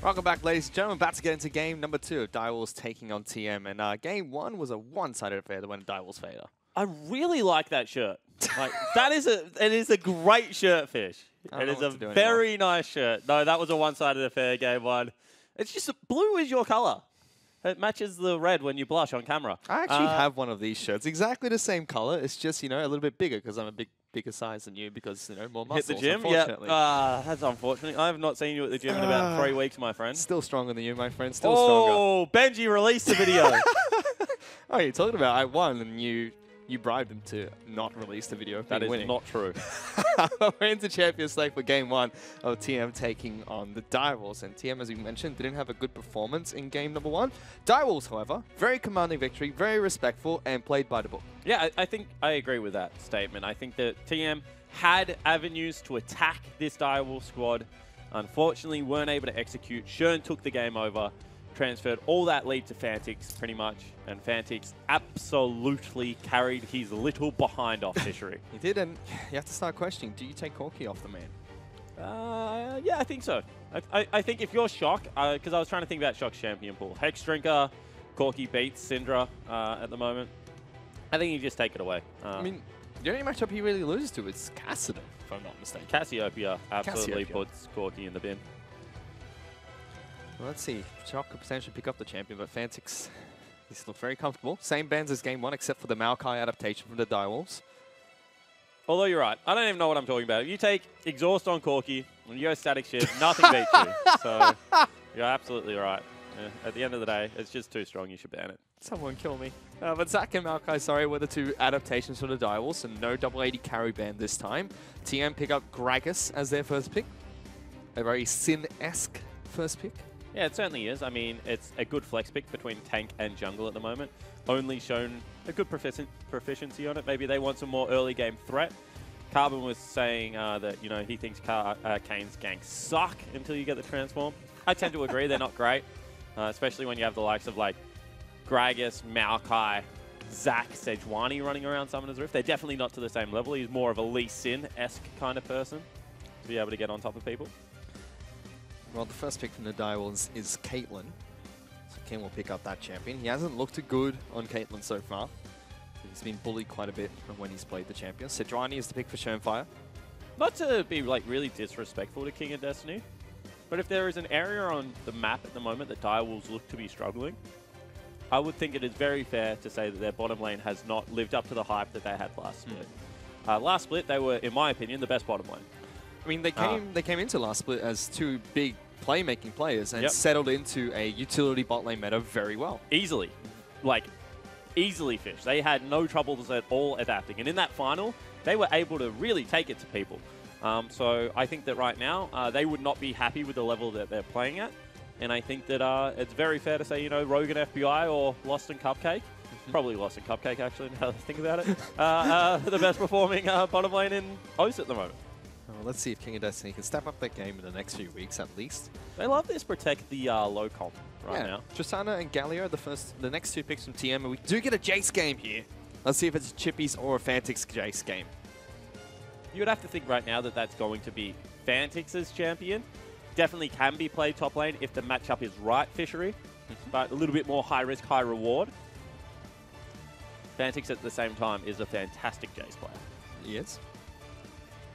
Welcome back, ladies and gentlemen. About to get into game number 2 of Direwolves taking on TM. And game 1 was a one-sided affair that went Direwolves' favor. I really like that shirt. Like it is a great shirt, Fish. It is a very nice shirt. No, that was a one-sided affair, game 1. It's just blue is your color. It matches the red when you blush on camera. I actually have one of these shirts, exactly the same color. It's just, you know, a little bit bigger because I'm a bigger size than you because, you know, more muscles. Hit the gym? Yeah. That's unfortunate. I have not seen you at the gym in about 3 weeks, my friend. Still stronger than you, my friend. Still stronger. Oh, Benji released the video. Oh, you're talking about I won and you bribed him to not release the video of That is winning. not true. We're into Champions League for game 1 of TM taking on the Direwolves. And TM, as we mentioned, didn't have a good performance in game number 1. Direwolves, however, very commanding victory, very respectful, and played by the book. Yeah, I think I agree with that statement. I think that TM had avenues to attack this Direwolves squad. Unfortunately, weren't able to execute. Shern took the game over, transferred all that lead to Fantix, pretty much. And Fantix absolutely carried his little behind off Fishery. He did, and you have to start questioning, do you take Corki off the man? Yeah, I think so. I think if you're Shock, because I was trying to think about Shock's champion pool. Hex Drinker, Corki beats Syndra at the moment. I think you just take it away. I mean, the only matchup he really loses to is Kassadin, if I'm not mistaken. Cassiopeia absolutely puts Corki in the bin. Well, let's see. Shock could potentially pick up the champion, but Fantix, he's looked very comfortable. Same bans as game 1, except for the Maokai adaptation from the Direwolves. Although you're right. I don't even know what I'm talking about. You take Exhaust on Corki, and you go Static Shift, nothing beats you. So you're absolutely right. Yeah, at the end of the day, it's just too strong. You should ban it. Someone kill me. But Zac and Maokai, sorry, were the 2 adaptations for the Direwolves, and no double 80 carry ban this time. TM pick up Gragas as their first pick. A very Sin-esque first pick. Yeah, it certainly is. I mean, it's a good flex pick between tank and jungle at the moment. Only shown a good proficiency on it. Maybe they want some more early game threat. Carbon was saying that, you know, he thinks Kane's ganks suck until you get the transform. I tend to agree. They're not great, especially when you have the likes of, like, Gragas, Maokai, Zac, Sejuani running around Summoner's Rift. They're definitely not to the same level. He's more of a Lee Sin-esque kind of person to be able to get on top of people. Well, the first pick from the Direwolves is Caitlyn. So Ken will pick up that champion. He hasn't looked too good on Caitlyn so far. He's been bullied quite a bit from when he's played the champion. Sejuani is the pick for Shernfire. Not to be like really disrespectful to King of Destiny, but if there is an area on the map at the moment that Direwolves look to be struggling, I would think it is very fair to say that their bottom lane has not lived up to the hype that they had last split. Last split, they were, in my opinion, the best bottom lane. I mean, they came into last split as 2 big playmaking players and settled into a utility bot lane meta very well. Easily. Like, easily Fish. They had no troubles at all adapting. And in that final, they were able to really take it to people. So I think that right now, they would not be happy with the level that they're playing at. And I think that it's very fair to say, you know, Rogan FBI or Lost in Cupcake. Probably Lost in Cupcake, actually, now that I think about it. The best performing bottom lane in OS at the moment. Well, let's see if King of Destiny can step up that game in the next few weeks at least. They love this protect the low comp now. Tristana and Galio, the next 2 picks from TM, and we do get a Jace game here. Let's see if it's a Chippies or a Fantix Jace game. You would have to think right now that that's going to be Fantix's champion. Definitely can be played top lane if the matchup is right, Fishery, but a little bit more high risk, high reward. Fantix at the same time is a fantastic Jace player. Yes.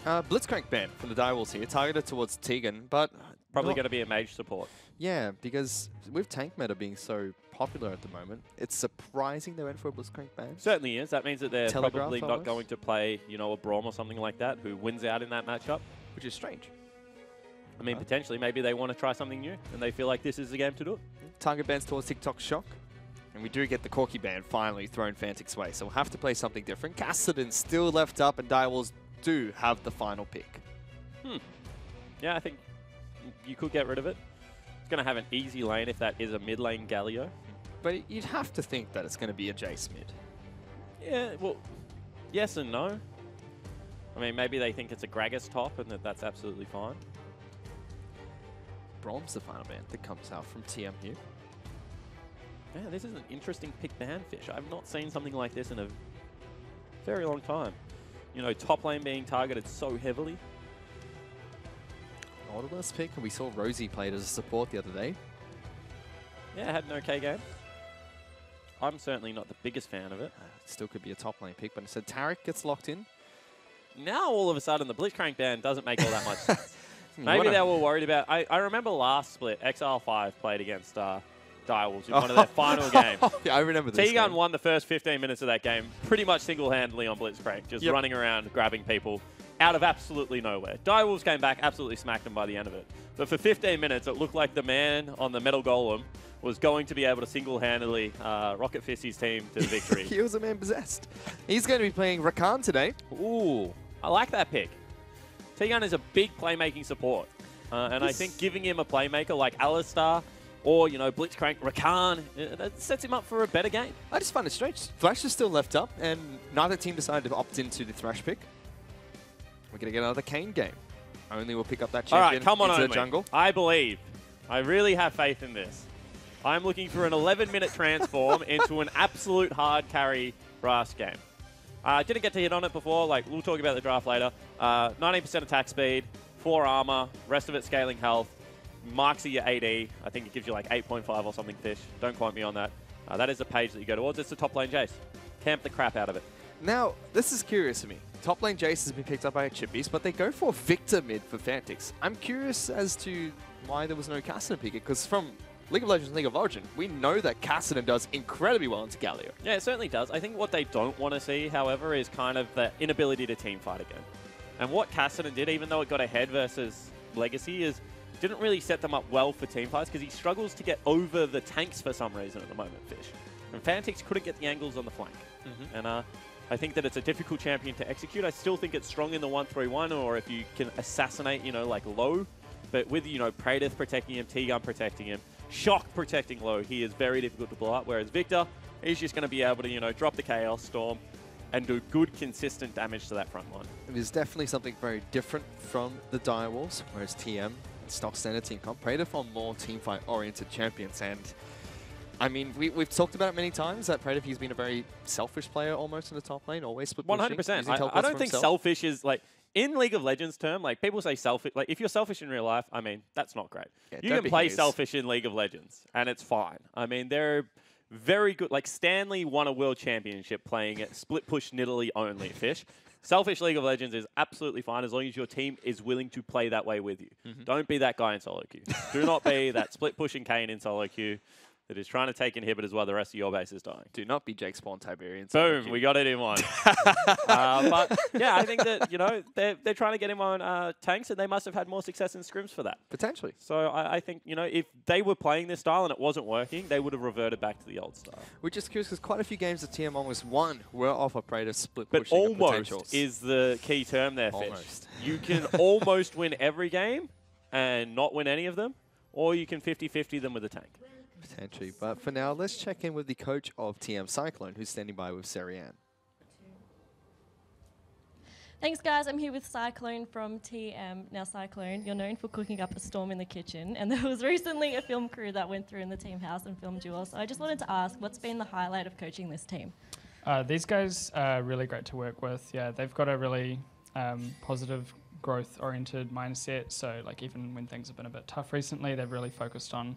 Blitzcrank ban from the Direwolves here, targeted towards Tegan, but probably going to be a mage support. Yeah, because with tank meta being so popular at the moment, it's surprising they went for a Blitzcrank ban. Certainly is. That means that they're probably not going to play, you know, a Braum or something like that who wins out in that matchup. Which is strange. I mean, potentially, maybe they want to try something new and they feel like this is the game to do it. Target bans towards TikTok Shock. And we do get the Corki ban finally thrown Fantix's way, so we'll have to play something different. Kassadin still left up, and Direwolves do have the final pick. Yeah, I think you could get rid of it. It's going to have an easy lane if that is a mid lane Galio. But you'd have to think that it's going to be a Jace mid. Yeah, well, yes and no. I mean, maybe they think it's a Gragas top and that's absolutely fine. Braum's the final ban that comes out from TM here. Yeah, this is an interesting pick ban, Fish. I've not seen something like this in a very long time. You know, top lane being targeted so heavily. Nautilus pick, and we saw Rosie played as a support the other day. Yeah, had an okay game. I'm certainly not the biggest fan of it. Still could be a top lane pick, but instead Taric gets locked in. Now, all of a sudden, the Blitzcrank ban doesn't make all that much sense. Maybe they were worried about... I remember last split, XR5 played against Direwolves in one of their final games. Yeah, I remember this T-Gun game. won the first 15 minutes of that game pretty much single-handedly on Blitzcrank, just running around, grabbing people out of absolutely nowhere. Direwolves came back, absolutely smacked them by the end of it. But for 15 minutes, it looked like the man on the Metal Golem was going to be able to single-handedly rocket fist his team to victory. He was a man possessed. He's going to be playing Rakan today. Ooh, I like that pick. T-Gun is a big playmaking support. And I think giving him a playmaker like Alistar or, you know, Blitzcrank, Rakan, that sets him up for a better game. I just find it strange. Thresh is still left up, and neither team decided to opt into the Thresh pick. We're going to get another Kayn game. Only will pick up that champion All right, come on, into Only. the jungle. I believe. I really have faith in this. I'm looking for an 11-minute transform into an absolute hard carry Brass game. Didn't get to hit on it before. Like, we'll talk about the draft later. 19% attack speed, 4 armor, rest of it scaling health. Marks your AD. I think it gives you like 8.5 or something fish. Don't quote me on that. That is the page that you go towards. It's the top lane Jace. Camp the crap out of it. Now, this is curious to me. Top lane Jace has been picked up by Chippies, but they go for Victor mid for Fantix. I'm curious as to why there was no Kassadin pick, because from League of Legends and League of Origin, we know that Kassadin does incredibly well into Galio. Yeah, it certainly does. I think what they don't want to see, however, is kind of the inability to team fight again. And what Kassadin did, even though it got ahead versus Legacy, is didn't really set them up well for team fights because he struggles to get over the tanks for some reason at the moment, Fish. And Fantix couldn't get the angles on the flank. And I think that it's a difficult champion to execute. I still think it's strong in the 1-3-1, or if you can assassinate, you know, like Low. But with, you know, Praedyth protecting him, T-Gun protecting him, Shock protecting Low, he is very difficult to blow up. Whereas Victor, he's just going to be able to, you know, drop the Chaos Storm and do good, consistent damage to that front line. It is definitely something very different from the Direwolves, whereas TM, stock standard team comp, Praedyth on more teamfight-oriented champions. And I mean, we've talked about it many times that Praedyth, he's been a very selfish player almost in the top lane, always split pushing. 100%. I don't think selfish is like, in League of Legends term, like people say selfish, like if you're selfish in real life, I mean, that's not great. Yeah, you can play selfish in League of Legends and it's fine. I mean, they're very good. Like Stanley won a world championship playing it split push Nidalee only, Fish. Selfish League of Legends is absolutely fine as long as your team is willing to play that way with you. Don't be that guy in solo queue. Do not be that split pushing Kayn in solo queue that is trying to take inhibitors while the rest of your base is dying. Do not be Jake Spawn Tiberian. Boom, we got it in one. But yeah, I think that, you know, they're trying to get him on tanks and they must have had more success in scrims for that. Potentially. So I think, you know, if they were playing this style and it wasn't working, they would have reverted back to the old style. Which is curious because quite a few games that TM almost won were off a Praedyth split But pushing almost is the key term there, Fish. Almost. You can almost win every game and not win any of them, or you can 50-50 them with a tank. Potentially. But for now, let's check in with the coach of TM Cyclone, who's standing by with Serianne. Thanks, guys. I'm here with Cyclone from TM. Now, Cyclone, you're known for cooking up a storm in the kitchen, and there was recently a film crew that went through in the team house and filmed you all. So I just wanted to ask, what's been the highlight of coaching this team? These guys are really great to work with. Yeah, they've got a really positive, growth-oriented mindset. So, like, even when things have been a bit tough recently, they've really focused on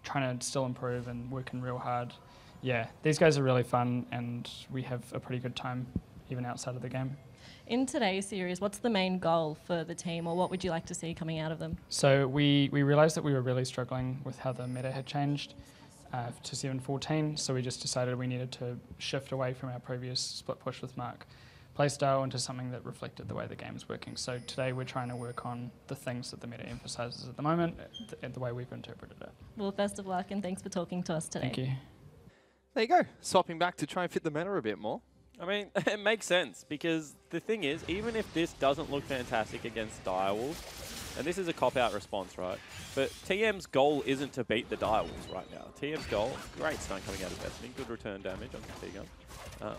trying to still improve and working real hard. Yeah, these guys are really fun, and we have a pretty good time even outside of the game. In today's series, what's the main goal for the team, or what would you like to see coming out of them? So we realised that we were really struggling with how the meta had changed to 7-14, so we just decided we needed to shift away from our previous split push with Mark playstyle into something that reflected the way the game is working. So today we're trying to work on the things that the meta emphasises at the moment and the way we've interpreted it. Well, best of luck and thanks for talking to us today. Thank you. There you go. Swapping back to try and fit the meta a bit more. I mean, it makes sense because the thing is, even if this doesn't look fantastic against Direwolves, and this is a cop-out response, right? But TM's goal isn't to beat the Direwolves right now. TM's goal, great stun coming out of Destiny, good return damage on T-Gun.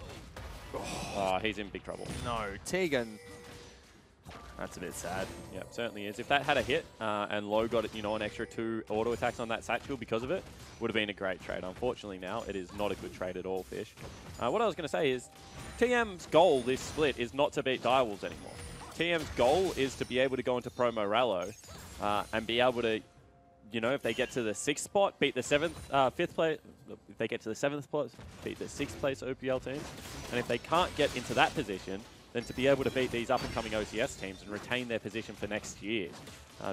Oh, he's in big trouble. No, Tegan. That's a bit sad. Yeah, certainly is. If that had a hit and Low got, you know, an extra 2 auto attacks on that Satchel because of it, would have been a great trade. Unfortunately now, it is not a good trade at all, Fish. What I was going to say is, TM's goal this split is not to beat Direwolves anymore. TM's goal is to be able to go into Pro Morello and be able to, you know, if they get to the 6th spot, beat the 5th place. If they get to the 7th place, beat the 6th place OPL teams. And if they can't get into that position, then to be able to beat these up-and-coming OCS teams and retain their position for next year.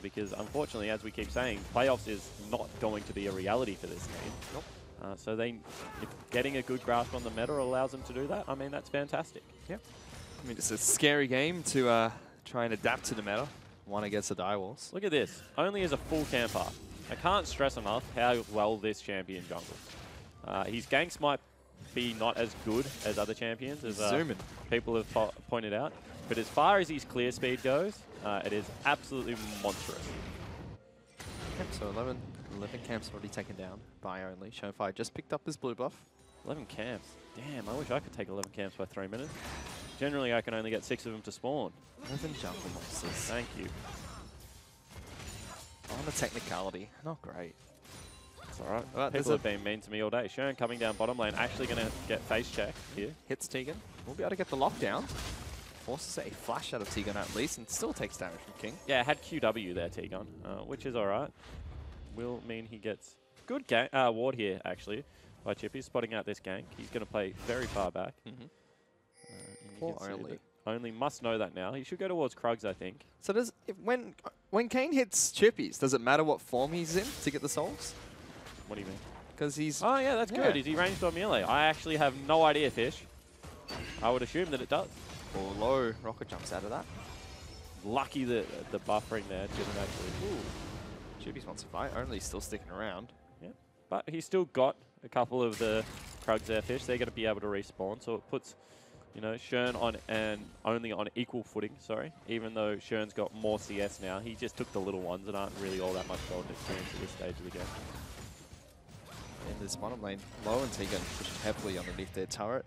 Because unfortunately, as we keep saying, playoffs is not going to be a reality for this team. Nope. So if getting a good grasp on the meta allows them to do that, I mean, that's fantastic. Yeah. I mean, it's a scary game to try and adapt to the meta. One against the Direwolves. Look at this. Only as a full camper. I can't stress enough how well this champion jungles. His ganks might be not as good as other champions, as people have pointed out. But as far as his clear speed goes, it is absolutely monstrous. Yep, so 11 camps already taken down by Only. Shonefire just picked up his blue buff. 11 camps. Damn, I wish I could take 11 camps by 3 minutes. Generally, I can only get 6 of them to spawn. 11 jungle monsters. Thank you. On the technicality, not great. It's alright. People have been mean to me all day. Shern coming down bottom lane, actually going to get face checked here. Hits Tegan. We'll be able to get the lockdown. Forces a flash out of Tegan at least, and still takes damage from King. Yeah, had QW there, Tegan, which is alright. Will mean he gets good ward here, actually, by Chippy, spotting out this gank. He's going to play very far back. Poor Only. Only must know that now. He should go towards Krugs, I think. So when Kane hits Chippies, does it matter what form he's in to get the souls? What do you mean? Because he's... Oh, yeah, that's good. Is he ranged on melee? I actually have no idea, Fish. I would assume that it does. Or low. Rocket jumps out of that. Lucky that the buffering there didn't actually... Ooh. Chippies wants to fight. Only's still sticking around. Yeah, but he's still got a couple of the Krugs there, Fish. They're going to be able to respawn, so it puts... You know, Shern only on equal footing, even though Shern's got more CS now. He just took the little ones that aren't really all that much golden experience at this stage of the game. In this bottom lane, Low and Tegan pushing heavily underneath their turret.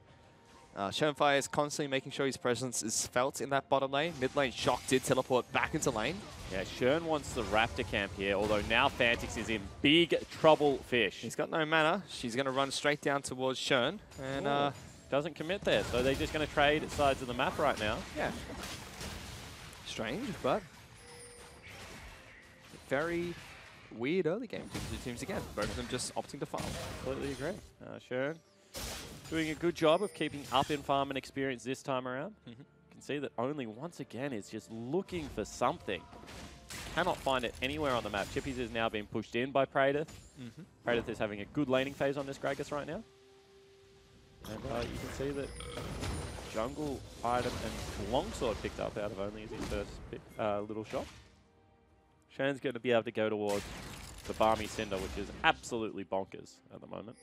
Shernfire is constantly making sure his presence is felt in that bottom lane. Mid lane, Shock did teleport back into lane. Yeah, Shern wants the Raptor camp here, although now Fantix is in big trouble, Fish. He's got no mana. She's going to run straight down towards Shern. And doesn't commit there, so they're just going to trade sides of the map right now. Yeah. Strange, but very weird early game between the two teams again. Both of them just opting to farm. Completely agree. Shern doing a good job of keeping up in farm and experience this time around. You can see that Only once again is just looking for something. Cannot find it anywhere on the map. Chippies is now being pushed in by Praedyth. Praedyth is having a good laning phase on this Gragas right now. And you can see that jungle item and longsword picked up out of Only as his first little shot. Shern's going to be able to go towards the Barmy Cinder, which is absolutely bonkers at the moment.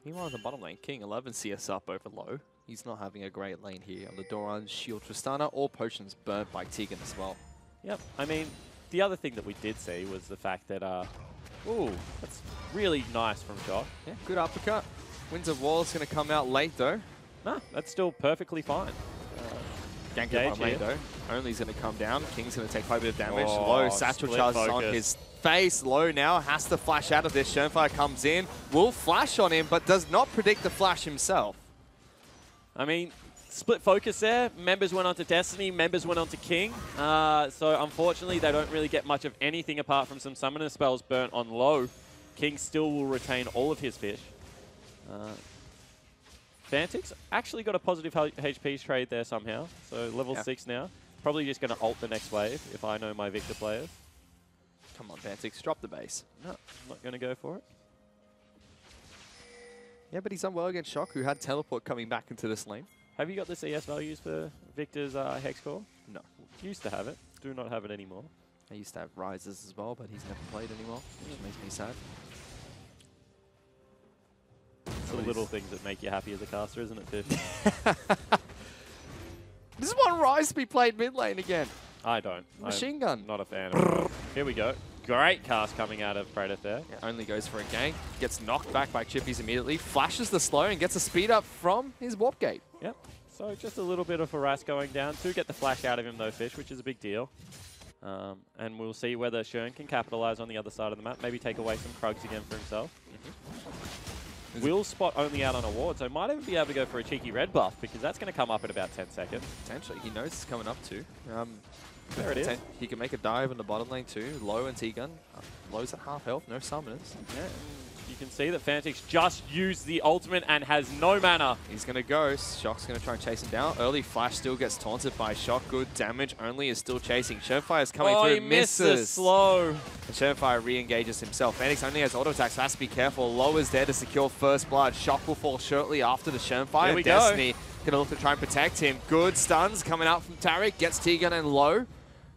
Meanwhile, in the bottom lane, King 11 CS up over Low. He's not having a great lane here on the Doran, Shield Tristana, all potions burnt by Tegan as well. Yep, I mean, the other thing that we did see was the fact that, ooh, that's really nice from Shock. Yeah, good uppercut. Winds of Wall is going to come out late though. No, that's still perfectly fine. Gank up on lane though. Only's going to come down. King's going to take quite a bit of damage. Oh, Low satchel charge on his face. Low now has to flash out of this. Shernfire comes in, will flash on him, but does not predict the flash himself. I mean, split focus there. Members went on to Destiny, members went on to King. So unfortunately, they don't really get much of anything apart from some summoner spells burnt on Low. King still will retain all of his fish. Fantix actually got a positive HP trade there somehow. So level 6 now. Probably just going to ult the next wave if I know my Victor players. Come on, Fantix, drop the base. No, I'm not going to go for it. Yeah, but he's done well against Shock, who had teleport coming back into this lane. Have you got the CS values for Victor's Hex Core? No. Used to have it. Do not have it anymore. I used to have Rises as well, but he's never played anymore, which makes me sad. It's the little things that make you happy as a caster, isn't it, Fish? This one Rise to be played mid lane again. I don't. Machine gun. Not a fan of it. Here we go. Great cast coming out of Praedyth there. Yeah, Only goes for a gank. Gets knocked back by Chippies immediately. Flashes the slow and gets a speed up from his warp gate. Yep. So just a little bit of harass going down. To get the flash out of him though, Fish, which is a big deal. And we'll see whether Shern can capitalize on the other side of the map. Maybe take away some Krugs again for himself. Will spot Only out on a ward, so might even be able to go for a cheeky red buff because that's going to come up in about 10 seconds. Potentially. He knows it's coming up too. There it is. He can make a dive in the bottom lane too. Low and T-Gun. Low's at half health, no summoners. Yeah, and you can see that Fantix just used the ultimate and has no mana. He's going to go. Shock's going to try and chase him down. Early Flash still gets taunted by Shock. Good damage. Only is still chasing. Shenfire's coming through. He misses slow. And Shenfire re-engages himself. Fantix only has auto attacks, so has to be careful. Low is there to secure first blood. Shock will fall shortly after the Shenfire. Here we Destiny going to look to try and protect him. Good stuns coming out from Taric. Gets T-Gun and Low.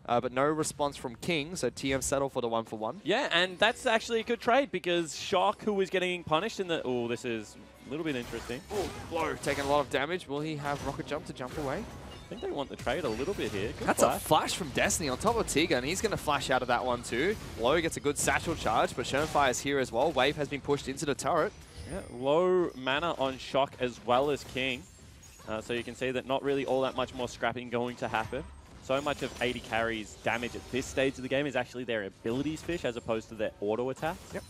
But no response from King, so TM settle for the 1-for-1. Yeah, and that's actually a good trade because Shock, who was getting punished in the... Oh, this is a little bit interesting. Oh, Low taking a lot of damage. Will he have Rocket Jump to jump away? I think they want the trade a little bit here. Good That's flash. a flash from Destiny on top of T-Gun. He's going to flash out of that one too. Low gets a good satchel charge, but Shenfire is here as well. Wave has been pushed into the turret. Yeah, low mana on Shock as well as King. So you can see that not really all that much more scrapping going to happen. So much of 80 carries damage at this stage of the game is actually their abilities fish as opposed to their auto attacks. Yep.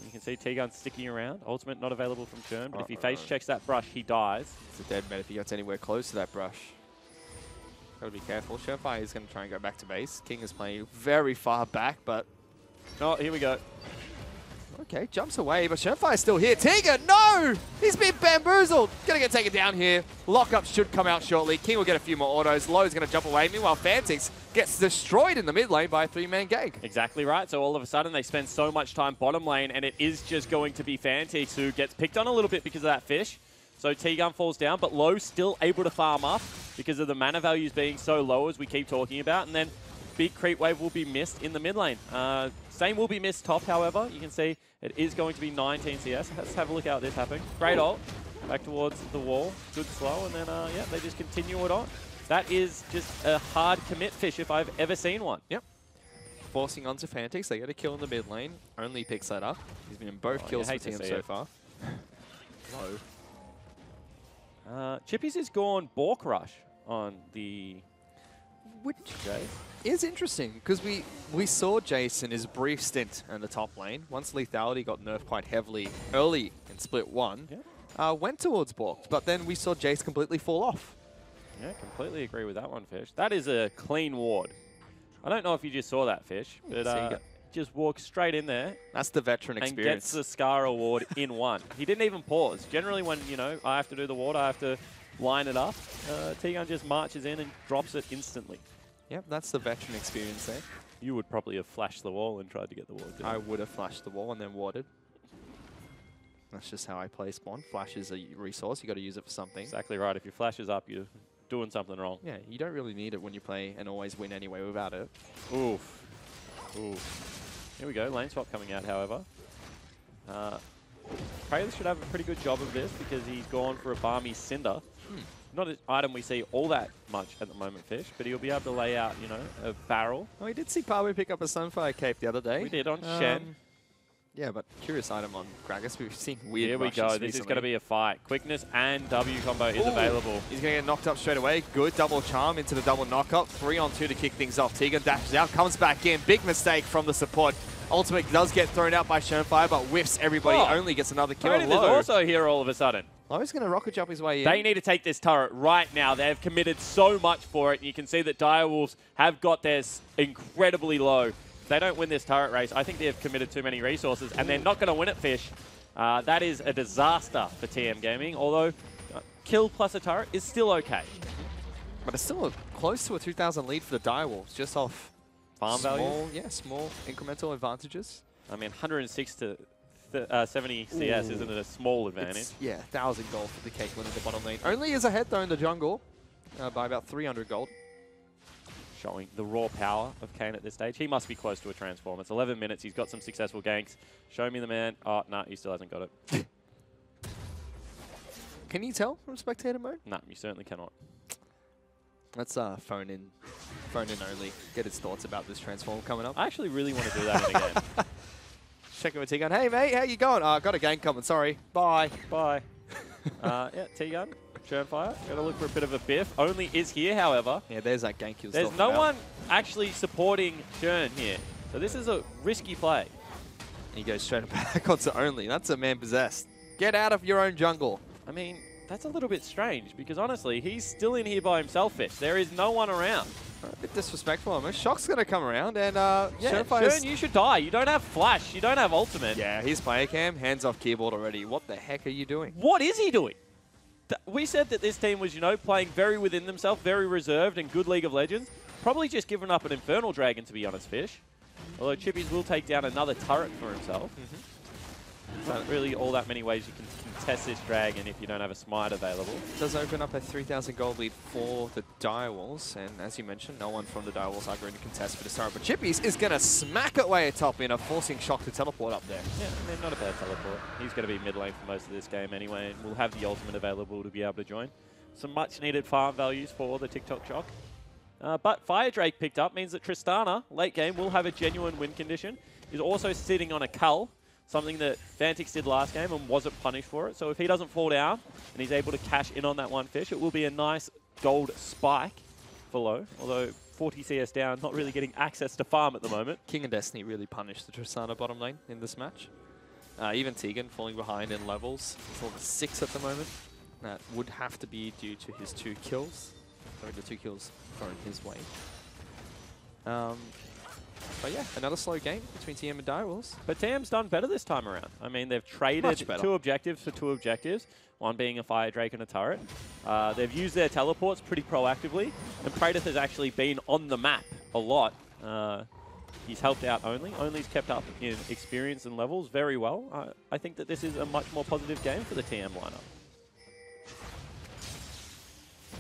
You can see T-Gun sticking around. Ultimate not available from Churn, but if he face checks that brush, he dies. It's a dead man if he gets anywhere close to that brush. Got to be careful. Shenfire is going to try and go back to base. King is playing very far back, but... Oh, here we go. Okay, jumps away, but Shenfire's still here. T-Gun, no! He's been bamboozled. Gonna get taken down here. Lockup should come out shortly. King will get a few more autos. Low's gonna jump away. Meanwhile, Fantix gets destroyed in the mid lane by a 3-man gank. Exactly right. So all of a sudden they spend so much time bottom lane and it is just going to be Fantix who gets picked on a little bit because of that fish. So T-Gun falls down, but Low still able to farm up because of the mana values being so low as we keep talking about. And then big creep wave will be missed in the mid lane. Same will be missed top, however. You can see it is going to be 19 CS. Let's have a look at this happening. Great ult. Back towards the wall. Good slow. And then, yeah, they just continue it on. That is just a hard commit fish if I've ever seen one. Yep. Forcing onto Fantix. They get a kill in the mid lane. Only picks that up. He's been in both kills for TM so far. Low. Chippies has gone Bork Rush on the... Which Jace. is interesting, because we saw Jace in his brief stint in the top lane. Once lethality got nerfed quite heavily early in split 1, went towards Bork, but then we saw Jace completely fall off. Yeah, completely agree with that one, Fish. That is a clean ward. I don't know if you just saw that, Fish, but just walks straight in there. That's the veteran experience. And gets the Scar award in one. He didn't even pause. Generally when, you know, I have to do the ward, I have to line it up. T-Gun just marches in and drops it instantly. Yep, that's the veteran experience there. You would probably have flashed the wall and tried to get the ward. I would have flashed the wall and then warded. That's just how I play Spawn. Flash is a resource. You got to use it for something. Exactly right. If your flash is up, you're doing something wrong. Yeah, you don't really need it when you play and always win anyway without it. Oof. Oof. Here we go. Lane swap coming out, however. Kralis should have a pretty good job of this because he's gone for a Balmy Cinder. Not an item we see all that much at the moment, Fish, but he'll be able to lay out, you know, a barrel. Oh, we did see Pabu pick up a Sunfire Cape the other day. We did on Shen. Yeah, but curious item on Gragas. We've seen weird Here we go. rushes This is recently. going to be a fight. Quickness and W combo is available. He's going to get knocked up straight away. Good double charm into the double knockup. 3-on-2 to kick things off. T-Gun dashes out, comes back in. Big mistake from the support. Ultimate does get thrown out by Shenfire, but whiffs everybody. Only gets another kill. Tony is also here all of a sudden. Low's going to rocket jump his way in. They need to take this turret right now. They've committed so much for it. And you can see that Direwolves have got theirs incredibly low. If they don't win this turret race, I think they've committed too many resources. And they're not going to win it, Fish. That is a disaster for TM Gaming. Although, kill plus a turret is still okay. But it's still close to a 2,000 lead for the Direwolves, just off Farm value? Yeah, small incremental advantages. I mean, 106 to 70 CS isn't it a small advantage? It's, yeah, 1,000 gold for the Caitlyn in the bottom lane. Only is ahead, though, in the jungle by about 300 gold. Showing the raw power of Kayn at this stage. He must be close to a transform. It's 11 minutes. He's got some successful ganks. Show me the man. Oh, no, he still hasn't got it. Can you tell from spectator mode? No, you certainly cannot. Let's phone in only. Get his thoughts about this transform coming up. I actually really want to do that in a game. Check in with T-Gun. Hey, mate, how you going? Got a game coming. Sorry. Bye. Bye. Yeah, T-Gun. Churnfire. Got to look for a bit of a biff. Only is here, however. Yeah, there's that gank you was There's talking no about. one actually supporting Churn here. So this is a risky play. And he goes straight back onto only. That's a man possessed. Get out of your own jungle. I mean, that's a little bit strange because honestly, he's still in here by himself, Fish. There is no one around. A bit disrespectful almost. Shock's going to come around and Yeah, Surefire Shern, you should die. You don't have flash. You don't have ultimate. Yeah, he's player cam, hands off keyboard already. What the heck are you doing? What is he doing? We said that this team was, you know, playing very within themselves, very reserved and good League of Legends. Probably just giving up an Infernal Dragon, to be honest, Fish. Although Chippies will take down another turret for himself. Not really all that many ways you can contest this dragon if you don't have a smite available. It does open up a 3,000 gold lead for the Direwolves, and as you mentioned, no one from the Direwolves are going to contest for the turret. But Chippies is going to smack it way atop in, forcing Shock to teleport up there. Yeah, I mean, not a bad teleport. He's going to be mid lane for most of this game anyway, and we'll have the ultimate available to be able to join. Some much needed farm values for the TikTok Shock. But Fire Drake picked up means that Tristana, late game, will have a genuine win condition. He's also sitting on a Cull, something that Fantix did last game and wasn't punished for it. So if he doesn't fall down and he's able to cash in on that one fish, it will be a nice gold spike for low. Although 40 CS down, not really getting access to farm at the moment. King and Destiny really punished the Tristana bottom lane in this match. Even Tegan falling behind in levels. He's level 6 at the moment. That would have to be due to his 2 kills. Sorry, the 2 kills thrown his way. But yeah, another slow game between TM and Direwolves. But TM's done better this time around. I mean, they've traded 2 objectives for 2 objectives, one being a Fire Drake and a turret. They've used their teleports pretty proactively, and Praedyth has actually been on the map a lot. He's helped out Only. Only's kept up in experience and levels very well. I think that this is a much more positive game for the TM lineup.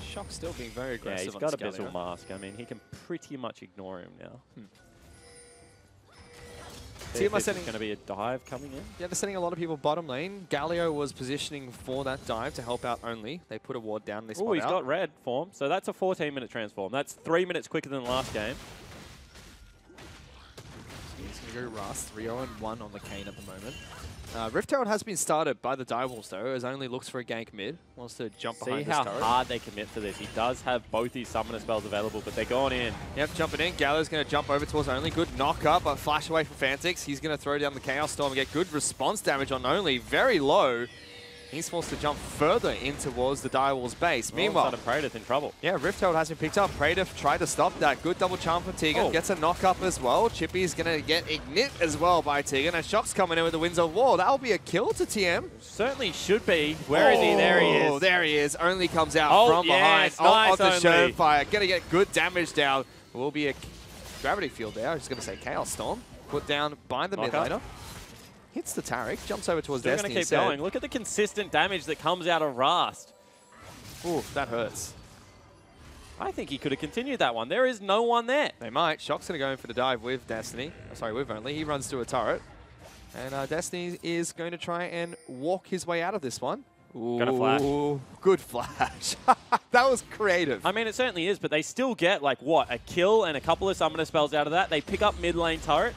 Shock still being very aggressive. Yeah, he's got a Bizzle Mask. I mean, he can pretty much ignore him now. TM are Is sending going to be a dive coming in. Yeah, they're sending a lot of people bottom lane. Galio was positioning for that dive to help out Only. They put a ward down. They spot Oh, he's out. got red form. So that's a 14-minute transform. That's 3 minutes quicker than last game. He's going to go Rust. 3-0-1 on the Kayn at the moment. Rift Herald has been started by the Direwolves though, as Only looks for a gank mid. Wants to jump behind this turret. See how hard they commit to this. He does have both his summoner spells available, but they're going in. Yep, jumping in. Galio's going to jump over towards Only. Good knock up, but flash away from Fantix. He's going to throw down the Chaos Storm and get good response damage on Only. Very low. He's forced to jump further in towards the Direwolves base. Meanwhile, Praedyth in trouble. Yeah, Rift Herald has been picked up. Praedyth tried to stop that. Good double charm from Tegan. Gets a knock up as well. Chippy's going to get Ignite as well by Tegan. And Shock's coming in with the Winds of War. That'll be a kill to TM. Certainly should be. Where is he? There he is. There he is. Only comes out from yes, behind. nice Off the Only. Surefire. Going to get good damage down. Will be a gravity field there. I was just going to say Chaos Storm. Put down by the mid laner. Hits the Taric, jumps over towards They're Destiny. Going to keep going. Look at the consistent damage that comes out of Rust. Ooh, that hurts. I think he could have continued that one. There is no one there. They might. Shock's going to go in for the dive with Destiny. Sorry, with Only. He runs through a turret. And Destiny is going to try and walk his way out of this one. Ooh, Got a flash. Good flash. That was creative. I mean, it certainly is, but they still get, like, what, a kill and a couple of summoner spells out of that. They pick up mid lane turret.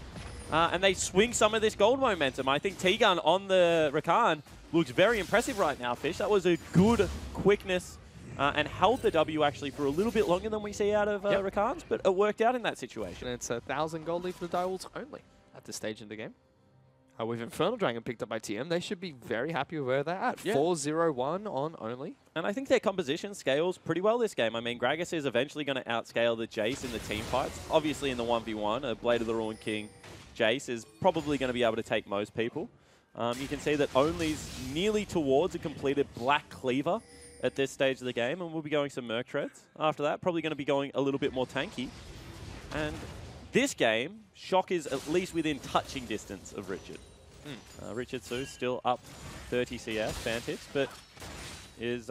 And they swing some of this gold momentum. I think T-Gun on the Rakan looks very impressive right now, Fish. That was a good quickness and held the W actually for a little bit longer than we see out of Rakans, but it worked out in that situation. And it's 1,000 gold lead for the Direwolves only at this stage in the game. With Infernal Dragon picked up by TM, they should be very happy with where they're at. 4-0-1 on Only. And I think their composition scales pretty well this game. I mean, Gragas is eventually going to outscale the Jace in the team fights. Obviously in the 1v1, a Blade of the Ruined King Jace is probably going to be able to take most people. You can see that Only's nearly towards a completed Black Cleaver at this stage of the game, and we'll be going some Merc Treads. After that, probably going to be going a little bit more tanky. And this game, Shock is at least within touching distance of Richard. Richard Su still up 30 CS, Fantix, but is,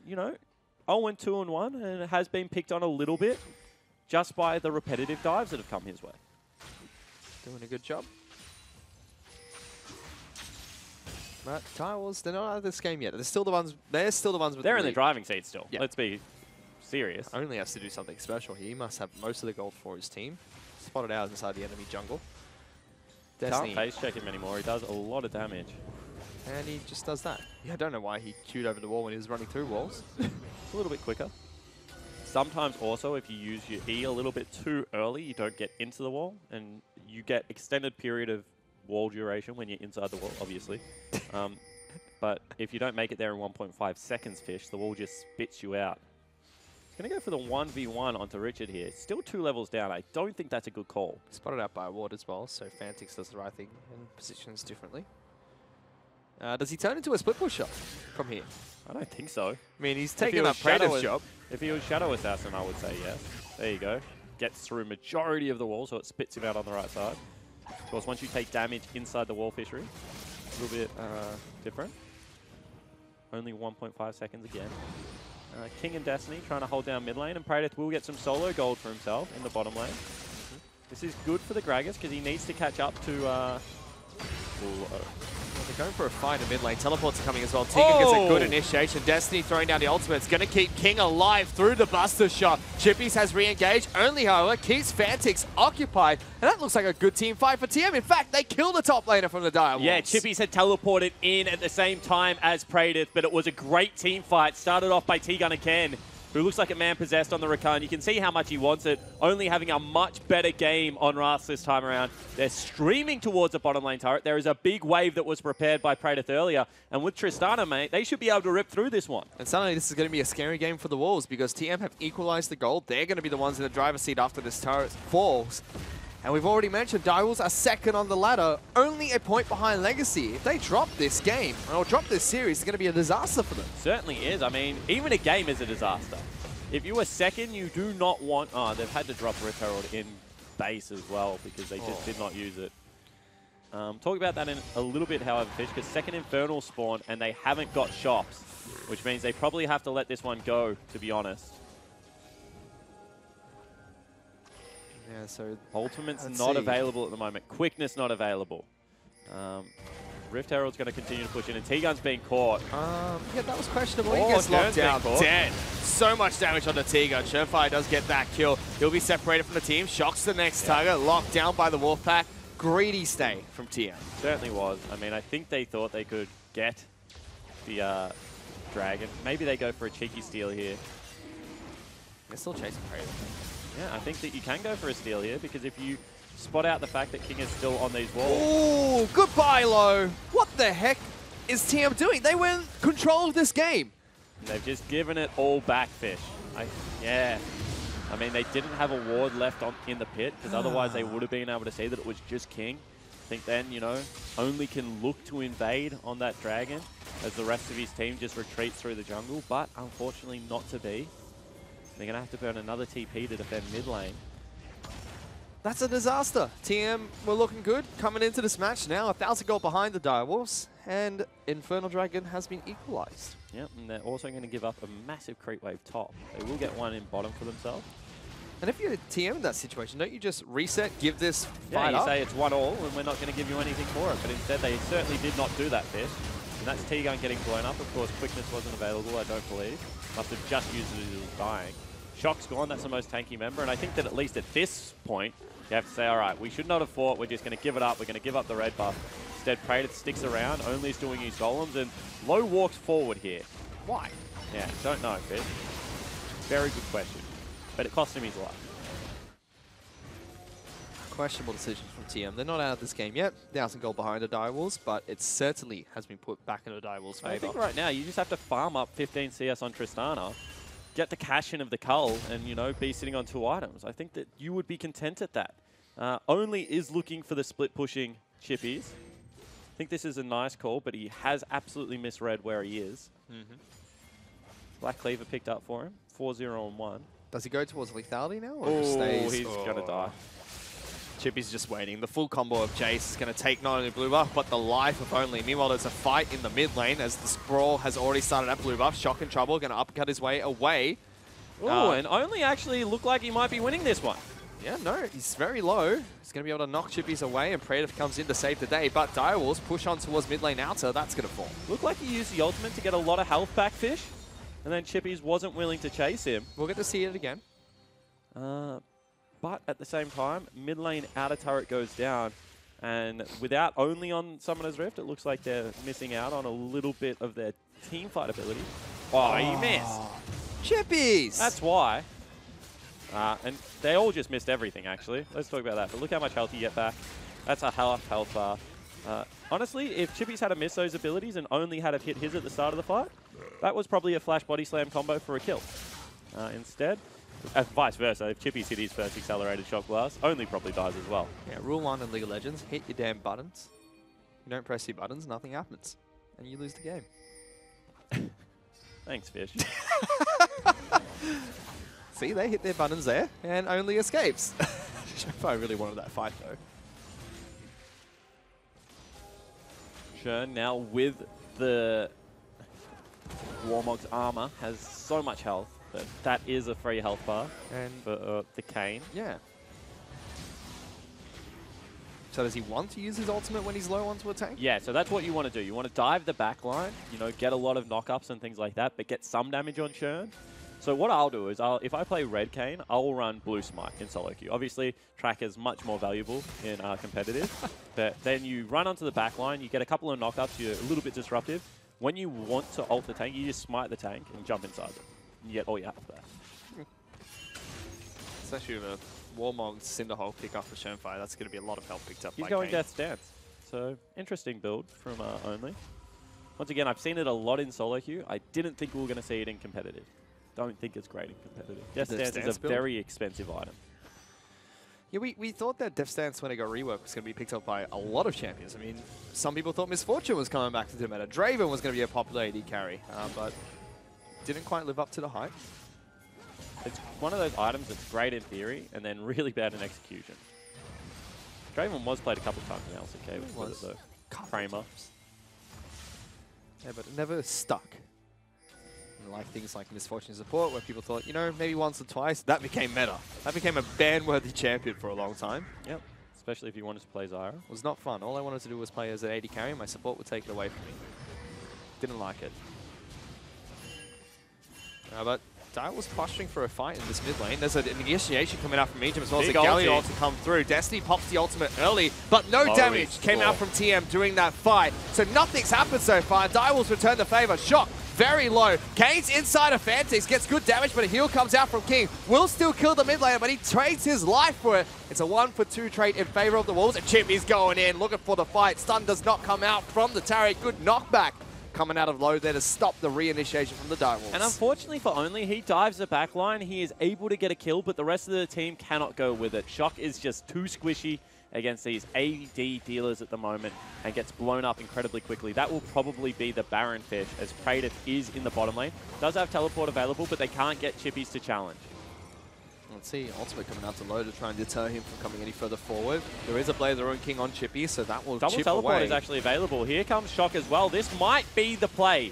you know, 0-2-1 and has been picked on a little bit just by the repetitive dives that have come his way. Doing a good job. But Direwolves, they're not out of this game yet. They're still the ones. They're still the ones with. They're in the lead. driving seat still. Yeah. Let's be serious. Only has to do something special. He must have most of the gold for his team. Spotted out inside the enemy jungle. Destiny. Can't face check him anymore. He does a lot of damage. And he just does that. Yeah, I don't know why he queued over the wall when he was running through walls. It's a little bit quicker. Sometimes also, if you use your E a little bit too early, you don't get into the wall, and you get extended period of wall duration when you're inside the wall, obviously. But if you don't make it there in 1.5 seconds, Fish, the wall just spits you out. It's Going to go for the 1v1 onto Richard here. Still 2 levels down. I don't think that's a good call. Spotted out by a ward as well, so Fantix does the right thing and positions differently. Does he turn into a split pusher from here? I don't think so. I mean, he's If taking he up was Shadow Praetor's job. If he was Shadow Assassin, I would say yes. There you go. Gets through majority of the wall, so it spits him out on the right side. Of course, once you take damage inside the wall fishery, a little bit different. Only 1.5 seconds again. King and Destiny trying to hold down mid lane, and Praedyth will get some solo gold for himself in the bottom lane. This is good for the Gragas because he needs to catch up to... They're going for a fight in mid lane. Teleports are coming as well. Tegan gets a good initiation. Destiny throwing down the ultimate. It's going to keep King alive through the Buster Shot. Chippies has re-engaged. Only, however, keeps Fantix occupied. And that looks like a good team fight for TM. In fact, they killed the top laner from the Direwolves. Yeah, Chippies had teleported in at the same time as Praedyth, but it was a great team fight. Started off by T-Gun again, who looks like a man possessed on the Rakan. You can see how much he wants it, only having a much better game on Wrath this time around. They're streaming towards the bottom lane turret. There is a big wave that was prepared by Praedyth earlier, and with Tristana, mate, they should be able to rip through this one. And suddenly this is going to be a scary game for the Wolves because TM have equalized the gold. They're going to be the ones in the driver's seat after this turret falls. And we've already mentioned Direwolves are second on the ladder, only a point behind Legacy. If they drop this game, or drop this series, it's going to be a disaster for them. Certainly is. I mean, even a game is a disaster. If you were second, you do not want... Oh, they've had to drop Rift Herald in base as well because they just did not use it. Talk about that in a little bit, however, Fish, because second Infernal spawn and they haven't got shops, which means they probably have to let this one go, to be honest. Yeah, so Ultimate's not available at the moment. Quickness not available. Rift Herald's going to continue to push in, and T-Gun's being caught. Yeah, that was questionable. He gets locked down. Dead. So much damage on the T-Gun. Surefire does get that kill. He'll be separated from the team. Shocks the next target. Locked down by the Wolfpack. Greedy stay from TM. Certainly was. I mean, I think they thought they could get the Dragon. Maybe they go for a cheeky steal here. They're still chasing Praetor. Yeah, I think that you can go for a steal here because if you spot out the fact that King is still on these walls. Ooh, goodbye, Low. What the heck is TM doing? They were in control of this game. They've just given it all back, Fish. Yeah. I mean, they didn't have a ward left in the pit because otherwise they would have been able to see that it was just King. I think then, you know, only can look to invade on that Dragon as the rest of his team just retreats through the jungle, but unfortunately not to be. They're going to have to burn another TP to defend mid lane. That's a disaster. TM were looking good coming into this match now. 1,000 gold behind the Direwolves, and Infernal Dragon has been equalized. Yep, and they're also going to give up a massive creep wave top. They will get one in bottom for themselves. And if you're a TM in that situation, don't you just reset, give this Yeah, fight you up? say it's 1-all and we're not going to give you anything for it. But instead, they certainly did not do that, Fish. And that's T-Gun getting blown up. Of course, quickness wasn't available, I don't believe. Must have just used it as he was dying. Shock's gone, that's the most tanky member. And I think that at least at this point, you have to say, all right, we should not have fought. We're just going to give it up. We're going to give up the red buff. Instead, Praedyth sticks around, only is doing his golems, and Low walks forward here. Why? Yeah, don't know, Fish. Very good question. But it cost him his life. Questionable decision from TM. They're not out of this game yet. 1,000 gold behind the Direwolves, but it certainly has been put back in the Direwolves' I favor. think right now you just have to farm up 15 CS on Tristana, get the cash in of the cull, and, you know, be sitting on 2 items. I think that you would be content at that. Only is looking for the split pushing Chippies. I think this is a nice call, but he has absolutely misread where he is. Black Cleaver picked up for him. 4-0 on 1. Does he go towards lethality now? Or Oh, just stays? he's going to die. Chippy's just waiting. The full combo of Jace is going to take not only blue buff, but the life of Only. Meanwhile, there's a fight in the mid lane as the Sprawl has already started at blue buff. Shock and Trouble going to uppercut his way away. Oh, and Only actually looked like he might be winning this one. Yeah, no, he's very low. He's going to be able to knock Chippies away, and Praedyth comes in to save the day. But Direwolves push on towards mid lane outer. That's going to fall. Looked like he used the ultimate to get a lot of health back, Fish. And then Chippies wasn't willing to chase him. We'll get to see it again. But at the same time, mid lane outer turret goes down. And without Only on Summoner's Rift, it looks like they're missing out on a little bit of their team fight ability. Oh, he missed. Chippies! That's why. And they all just missed everything, actually. Let's talk about that. But look how much health you get back. That's a half health bar. Honestly, if Chippies had to miss those abilities and Only had to hit his at the start of the fight, that was probably a flash body slam combo for a kill. instead. Vice versa, if Chippy's hit his first accelerated shock blast, only probably dies as well. Yeah, rule 1 in League of Legends, hit your damn buttons. You don't press your buttons, nothing happens. And you lose the game. Thanks, Fish. See, they hit their buttons there and only escapes. Shofar really wanted that fight though. Shern now with the Warmog's armor has so much health that that is a free health bar And for the Kayn. yeah. So does he want to use his ultimate when he's low onto a tank? Yeah, so that's what you want to do. You want to dive the back line, you know, get a lot of knockups and things like that, but get some damage on Shern. So what I'll do is, if I play red Kayn, I'll run blue Smite in solo queue. Obviously, track is much more valuable in competitive, but then you run onto the back line, you get a couple of knockups, you're a little bit disruptive. When you want to ult the tank, you just smite the tank and jump inside it. You get all your health there. Especially with a Warmog Cinderhulk pick up for Shernfire, that's going to be a lot of help picked up He's by going Kayn. Death's Dance. So, interesting build from Only. Once again, I've seen it a lot in solo queue. I didn't think we were going to see it in competitive. Don't think it's great in competitive. Death's Dance is a build? very expensive item. Yeah, we thought that Death's Dance, when it got reworked, was going to be picked up by a lot of champions. I mean, some people thought Misfortune was coming back to the meta. Draven was going to be a popular AD carry, but didn't quite live up to the hype. It's one of those items that's great in theory and then really bad in execution. Draven was played a couple times in LCK with the Kramer. Yeah, but it never stuck. And like things like Misfortune Support, where people thought, you know, maybe once or twice, that became meta. That became a ban-worthy champion for a long time. Yep. Especially if you wanted to play Zyra. It was not fun. All I wanted to do was play as an AD carry, and my support would take it away from me. Didn't like it. But Dire was posturing for a fight in this mid lane. There's an initiation coming out from Egypt as well as a Big Galio ulti. to come through. Destiny pops the ultimate early, but no Low damage came out from TM during that fight. So nothing's happened so far. Dire will return the favor. Shock, very low. Kane's inside of Fantix, gets good damage, but a heal comes out from King. Will still kill the mid laner, but he trades his life for it. It's a 1-for-2 trade in favor of the Wolves. And Chip is going in, looking for the fight. Stun does not come out from the Taric. Good knockback coming out of low there to stop the reinitiation from the Direwolves. And unfortunately for Only, he dives the back line. He is able to get a kill, but the rest of the team cannot go with it. Shock is just too squishy against these AD dealers at the moment and gets blown up incredibly quickly. That will probably be the Baron Fish, as Praetor is in the bottom lane. Does have teleport available, but they can't get Chippies to challenge. Let's see, ultimate coming out to low to try and deter him from coming any further forward. There is a Blade of the Ruin King on Chippy, so that will Double chip teleport away. is actually available. Here comes Shock as well. This might be the play.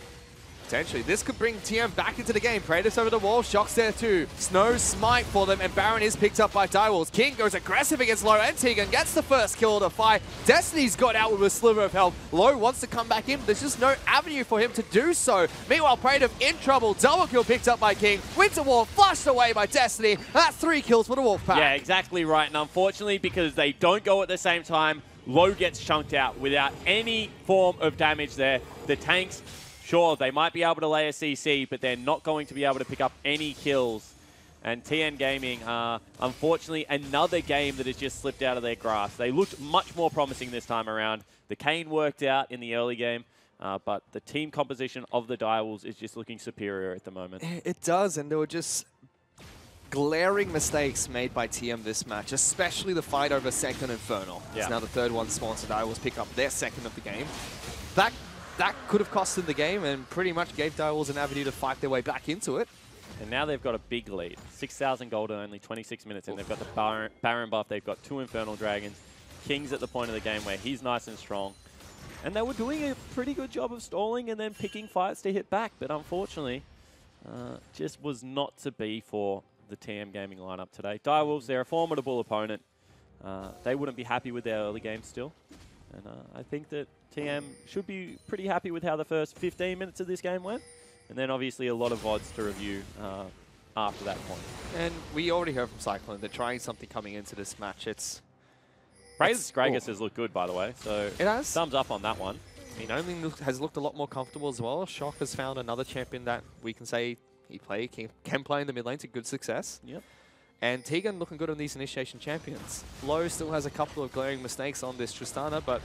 Potentially, this could bring TM back into the game. Praetus over the wall, Shock's there too. Snow smite for them, and Baron is picked up by Direwolves. King goes aggressive against Low, and Tegan gets the first kill of the fight. Destiny's got out with a sliver of health. Low wants to come back in, but there's just no avenue for him to do so. Meanwhile, Praetor in trouble. Double kill picked up by King. Winter Wall flushed away by Destiny. That's 3 kills for the Wolfpack. Yeah, exactly right. And unfortunately, because they don't go at the same time, Low gets chunked out without any form of damage there. The tanks, sure, they might be able to lay a CC, but they're not going to be able to pick up any kills. And TN Gaming, unfortunately, another game that has just slipped out of their grasp. They looked much more promising this time around. The Kayn worked out in the early game, but the team composition of the Direwolves is just looking superior at the moment. It does, and there were just glaring mistakes made by TM this match, especially the fight over second Infernal. Yeah. It's now the third one sponsored. Direwolves pick up their second of the game. That could have cost them the game and pretty much gave Direwolves an avenue to fight their way back into it. And now they've got a big lead. 6,000 gold in only 26 minutes, and they've got the Baron buff. They've got 2 Infernal Dragons. King's at the point of the game where he's nice and strong. And they were doing a pretty good job of stalling and then picking fights to hit back, but unfortunately, just was not to be for the TM Gaming lineup today. Direwolves, they're a formidable opponent. They wouldn't be happy with their early game still. And I think that TM should be pretty happy with how the first 15 minutes of this game went. And then obviously a lot of VODs to review after that point. And we already heard from Cyclone, they're trying something coming into this match. Praise Gragas has looked good, by the way, so It has. thumbs up on that one. I mean, Only has looked a lot more comfortable as well. Shock has found another champion that we can say can play in the mid lane to good success. Yep. And Tegan looking good on these initiation champions. Low still has a couple of glaring mistakes on this Tristana, but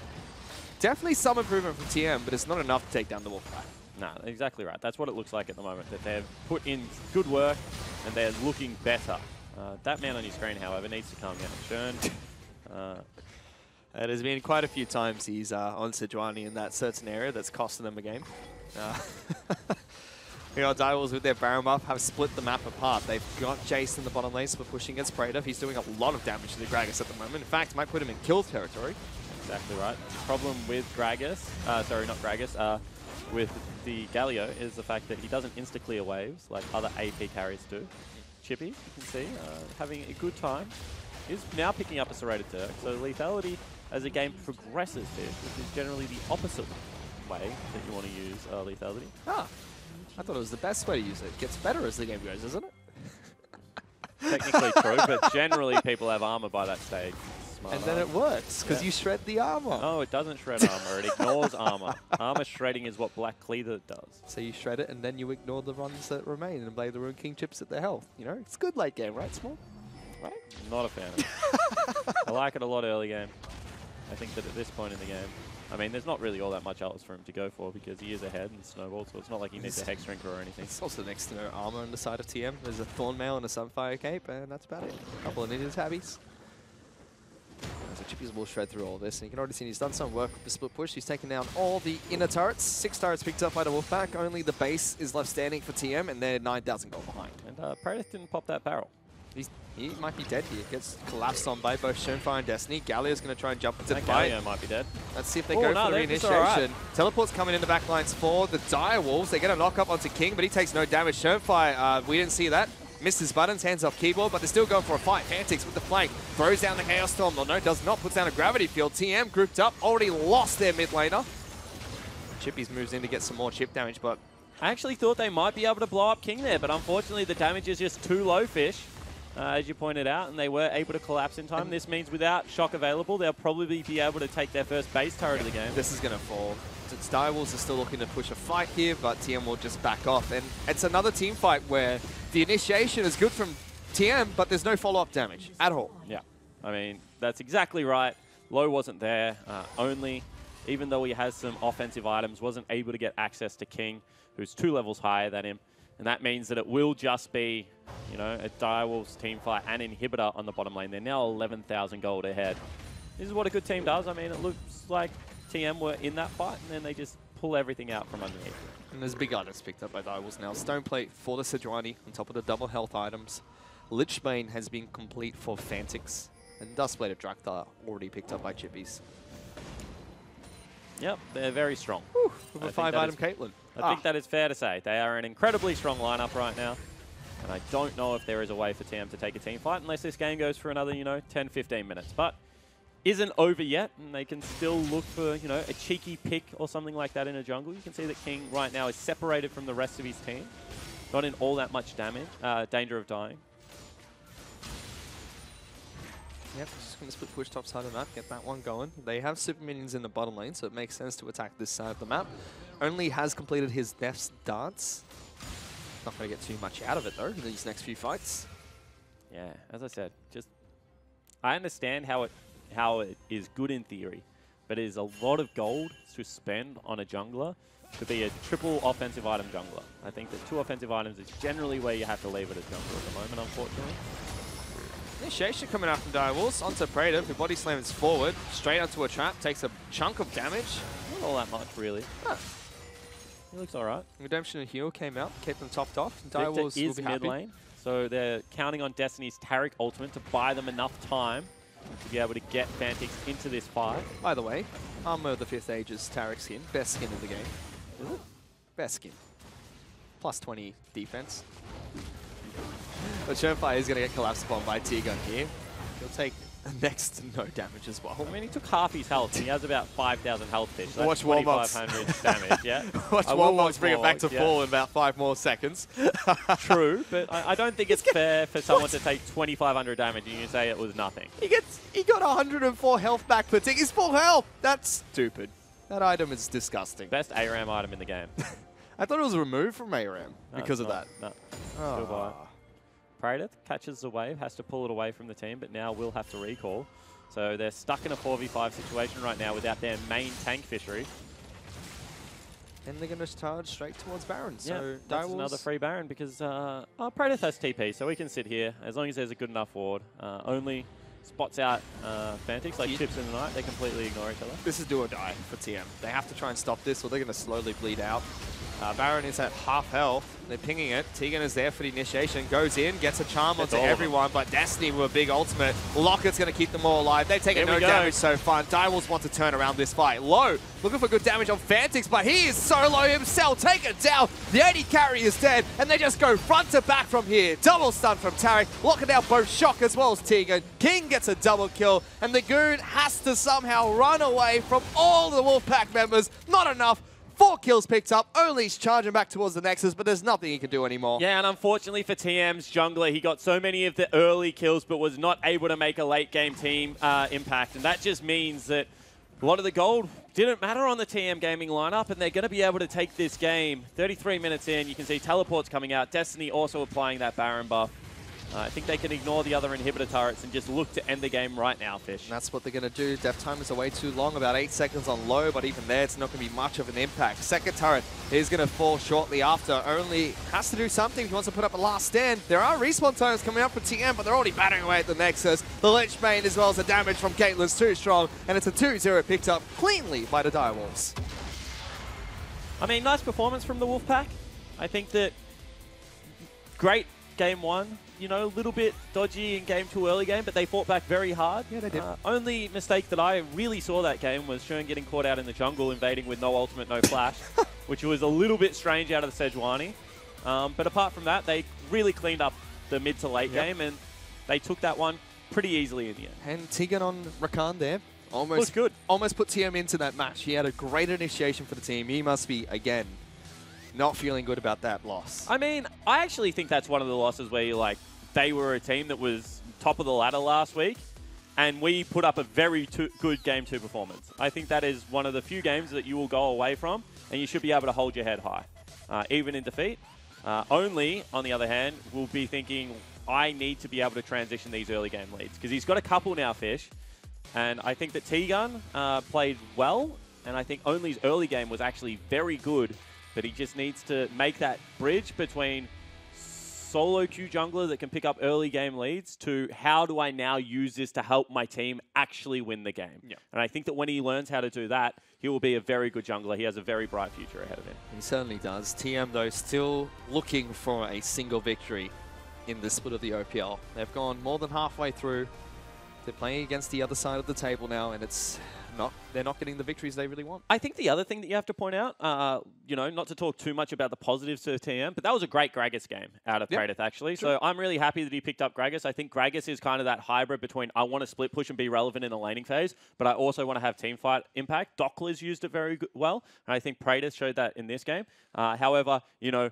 definitely some improvement from TM, but it's not enough to take down the Wolfpack. No, exactly right. That's what it looks like at the moment, that they've put in good work, and they're looking better. That man on your screen, however, needs to calm down. Shern. There's been quite a few times he's on Sejuani in that certain area that's costing them a game. You know, Direwolves with their Baron buff have split the map apart. They've got Jace in the bottom lane, so we're pushing against Praetor. He's doing a lot of damage to the Gragas at the moment. In fact, might put him in kill territory. Exactly right. The problem with Gragas, sorry, not Gragas, with the Galio is the fact that he doesn't insta-clear waves like other AP carries do. Chippy, you can see, having a good time. Is now picking up a Serrated Turk, so lethality as the game progresses here, which is generally the opposite way that you want to use lethality. Ah, I thought it was the best way to use it. It gets better as the game goes, isn't it? Technically true, but generally people have armor by that stage. Smart And then it works, because you shred the armor. No, it doesn't shred armor, it ignores armor. Armor shredding is what Black Cleaver does. So you shred it, and then you ignore the runs that remain and play the Rune King chips at their health. You know, it's good late game, right, Small? Right? Not a fan of it. I like it a lot early game. I think that at this point in the game, I mean, there's not really all that much else for him to go for because he is ahead and Snowball, so it's not like he needs a Hex Drinker or anything. It's also next to no armor on the side of TM. There's a Thornmail and a Sunfire Cape, and that's about it. A couple of Ninja Tabbies. So Chippy's will shred through all this, and you can already see he's done some work with the split push. He's taken down all the inner turrets. 6 turrets picked up by the Wolfpack. Only the base is left standing for TM, and they're 9,000 gold behind. And Praetor didn't pop that barrel. He might be dead here. Gets collapsed on by both Shernfire and Destiny. Galio's going to try and jump into the Galio fight. might be dead. Let's see if they go for the reinitiation. Teleport's coming in the back lines for the Direwolves. They get a knock up onto King, but he takes no damage. Shernfire, we didn't see that. Missed his buttons, hands off keyboard, but they're still going for a fight. Fantix with the flank. Throws down the Chaos Storm. No, does not. Puts down a Gravity Field. TM grouped up. Already lost their mid laner. Chippy's moves in to get some more chip damage, but... I actually thought they might be able to blow up King there, but unfortunately the damage is just too low, Fish. As you pointed out, and they were able to collapse in time. This means without shock available, they'll probably be able to take their first base turret of the game. This is going to fall. Direwolves are still looking to push a fight here, but TM will just back off. And it's another team fight where the initiation is good from TM, but there's no follow-up damage at all. Yeah, I mean, that's exactly right. Low wasn't there. Only, even though he has some offensive items, wasn't able to get access to King, who's 2 levels higher than him. And that means that it will just be, you know, a Direwolves team fight and Inhibitor on the bottom lane. They're now 11,000 gold ahead. This is what a good team does. I mean, it looks like TM were in that fight, and then they just pull everything out from underneath. And there's big items picked up by Direwolves now. Stoneplate for the Sejuani on top of the double health items. Lichbane has been complete for Fantix. And Duskblade of Drakthar already picked up by Chippies. Yep, they're very strong. Whew, with a 5-item Caitlyn. I think that is fair to say. They are an incredibly strong lineup right now. And I don't know if there is a way for TM to take a team fight unless this game goes for another, you know, 10, 15 minutes. But isn't over yet, and they can still look for, you know, a cheeky pick or something like that in a jungle. You can see that King right now is separated from the rest of his team. Not in all that much damage, danger of dying. Yep, just going to split push top side of the map, get that one going. They have super minions in the bottom lane, so it makes sense to attack this side of the map. Only has completed his Death's Dance. Not going to get too much out of it, though, in these next few fights. Yeah, as I said, just I understand how it is good in theory, but it is a lot of gold to spend on a jungler to be a triple offensive item jungler. I think that 2 offensive items is generally where you have to leave it as jungler at the moment, unfortunately. Initiation coming out from Direwolves onto Praetor, who body slams forward, straight onto a trap, takes a chunk of damage. Not all that much, really. Huh. He looks all right. Redemption and Heal came out, kept them topped off. Victor Direwolves will is be mid happy. lane, so they're counting on Destiny's Taric ultimate to buy them enough time to be able to get Fantix into this fight. By the way, Armor of the 5th Age's Taric skin, best skin of the game. Is it? Best skin. Plus 20 defense. But Shernfire is going to get collapsed upon by T-Gun here. He'll take next to no damage as well. I mean, he took half his health, and he has about 5,000 health pitch. So Watch that's Warmogs. 2,500 damage, yeah? Watch Warmogs bring it back to full in about 5 more seconds. True, but I don't think it's fair for someone to take 2,500 damage and you say it was nothing. He got 104 health back per tick. He's full health. That's stupid. That item is disgusting. Best ARAM item in the game. I thought it was removed from ARAM No, because it's of not. that. No, still buy it. Praetor catches the wave, has to pull it away from the team, but now will have to recall. So they're stuck in a 4v5 situation right now without their main tank Fishery. And they're going to charge straight towards Baron. Yeah, So that's Direwolves, another free Baron because Praedyth has TP, so we can sit here as long as there's a good enough ward. Only spots out Fantix, like Chips in the Night. They completely ignore each other. This is do or die for TM. They have to try and stop this or they're going to slowly bleed out. Baron is at half health. They're pinging it. Tegan is there for the initiation. Goes in, gets a charm onto everyone, but Destiny with a big ultimate. Locket's going to keep them all alive. They've taken no damage so far. Direwolves want to turn around this fight. Low, looking for good damage on Fantix, but he is so low himself. Take it down. The AD carry is dead, and they just go front to back from here. Double stun from Taric. Locking out both Shock as well as Tegan. King gets a double kill, and the Goon has to somehow run away from all the Wolfpack members. Not enough. 4 kills picked up. Only's charging back towards the Nexus, but there's nothing he can do anymore. Yeah, and unfortunately for TM's jungler, he got so many of the early kills, but was not able to make a late game team impact. And that just means that a lot of the gold didn't matter on the TM Gaming lineup, and they're going to be able to take this game. 33 minutes in, you can see teleports coming out. Destiny also applying that Baron buff. I think they can ignore the other inhibitor turrets and just look to end the game right now, Fish. And that's what they're going to do. Death timers are way too long, about 8 seconds on low, but even there, it's not going to be much of an impact. Second turret is going to fall shortly after. Only has to do something if he wants to put up a last stand. There are respawn times coming up for TM, but they're already battering away at the Nexus. The Lich Bane as well as the damage from Caitlyn's too strong, and it's a 2-0 picked up cleanly by the Direwolves. I mean, nice performance from the Wolfpack. I think that great game 1. You know, a little bit dodgy in game 2 early game, but they fought back very hard. Yeah, they did. Only mistake that I really saw that game was Shern getting caught out in the jungle, invading with no ultimate, no flash, which was a little bit strange out of the Sejuani. But apart from that, they really cleaned up the mid to late game, and they took that one pretty easily in the end. And Tegan on Rakan there. Looks good. Almost put TM into that match. He had a great initiation for the team. He must be, again, not feeling good about that loss. I mean, I actually think that's one of the losses where you're like, they were a team that was top of the ladder last week, and we put up a very good Game 2 performance. I think that is one of the few games that you will go away from, and you should be able to hold your head high, even in defeat. Only, on the other hand, will be thinking, I need to be able to transition these early game leads, because he's got a couple now, Fish, and I think that T-Gun played well, and I think Only's early game was actually very good, but he just needs to make that bridge between solo queue jungler that can pick up early game leads to how do I now use this to help my team actually win the game. Yeah. And I think that when he learns how to do that, he will be a very good jungler. He has a very bright future ahead of him. He certainly does. TM, though, still looking for a single victory in the split of the OPL. They've gone more than halfway through. They're playing against the other side of the table now, and they're not getting the victories they really want. I think the other thing that you have to point out, you know, not to talk too much about the positives to TM, but that was a great Gragas game out of Praedyth, actually. Sure. So I'm really happy that he picked up Gragas. I think Gragas is kind of that hybrid between I want to split push and be relevant in the laning phase, but I also want to have team fight impact. Dockler's used it very well, and I think Praedyth showed that in this game. However, you know,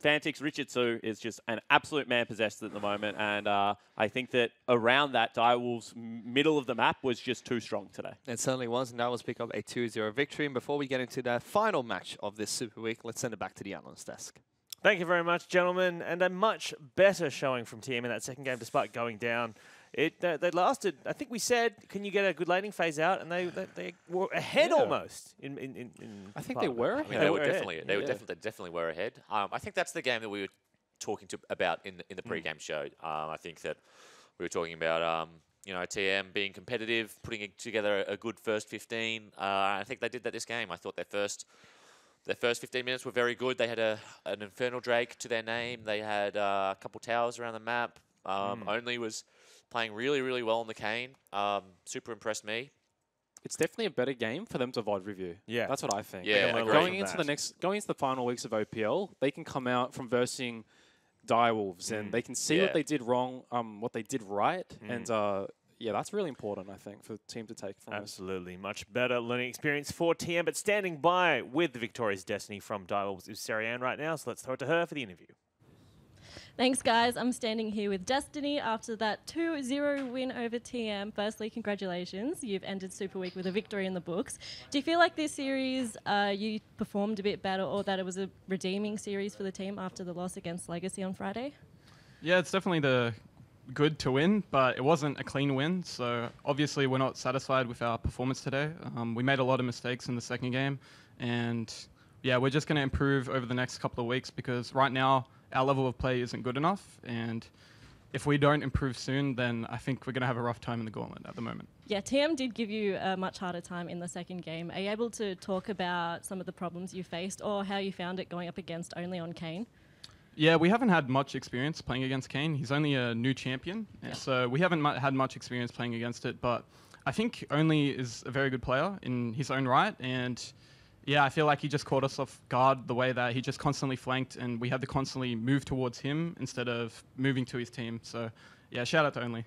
Fantix Richitsu is just an absolute man possessed at the moment, and I think that around that, Direwolves' middle of the map was just too strong today. It certainly was, and Direwolves pick up a 2-0 victory. And before we get into the final match of this Super Week, let's send it back to the analyst desk. Thank you very much, gentlemen, and a much better showing from TM in that second game despite going down. They lasted, I think we said, can you get a good laning phase out? And they were ahead almost. I think they were. I mean, they were definitely were ahead. I think that's the game that we were talking about in the pre-game show. I think that we were talking about you know, TM being competitive, putting together a good first 15. I think they did that this game. I thought their first 15 minutes were very good. They had an Infernal Drake to their name. They had a couple towers around the map. Only was playing really, really well on the Kayn. Super impressed me. It's definitely a better game for them to VOD review. Yeah. That's what I think. Yeah, going into the final weeks of OPL, they can come out from versing Direwolves and they can see what they did wrong, what they did right, and yeah, that's really important, I think, for the team to take from this. Absolutely. Much better learning experience for TM, but standing by with the victorious Destiny from Direwolves is Sarah-Ann right now, so let's throw it to her for the interview. Thanks, guys. I'm standing here with Destiny after that 2-0 win over TM. Firstly, congratulations. You've ended Super Week with a victory in the books. Do you feel like this series you performed a bit better, or that it was a redeeming series for the team after the loss against Legacy on Friday? Yeah, it's definitely good to win, but it wasn't a clean win. So obviously we're not satisfied with our performance today. We made a lot of mistakes in the second game, and yeah, we're just going to improve over the next couple of weeks because right now our level of play isn't good enough. And if we don't improve soon, then I think we're going to have a rough time in the gauntlet at the moment. Yeah, TM did give you a much harder time in the second game. Are you able to talk about some of the problems you faced or how you found it going up against only on Kayn? Yeah, we haven't had much experience playing against Kayn. He's only a new champion, so we haven't had much experience playing against it. But I think Only is a very good player in his own right. And yeah, I feel like he just caught us off guard the way that he just constantly flanked and we had to constantly move towards him instead of moving to his team. So yeah, shout out to Only.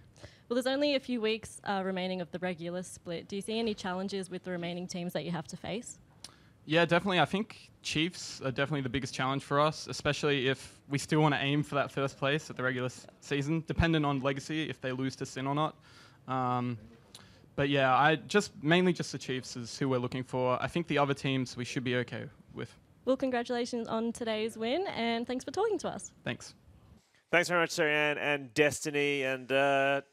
Well, there's only a few weeks remaining of the regular split. Do you see any challenges with the remaining teams that you have to face? Yeah, definitely. I think Chiefs are definitely the biggest challenge for us, especially if we still want to aim for that first place at the regular season, dependent on Legacy, if they lose to Sin or not. But yeah, mainly just the Chiefs is who we're looking for. I think the other teams we should be okay with. Well, congratulations on today's win, and thanks for talking to us. Thanks. Thanks very much, Sarianne and Destiny and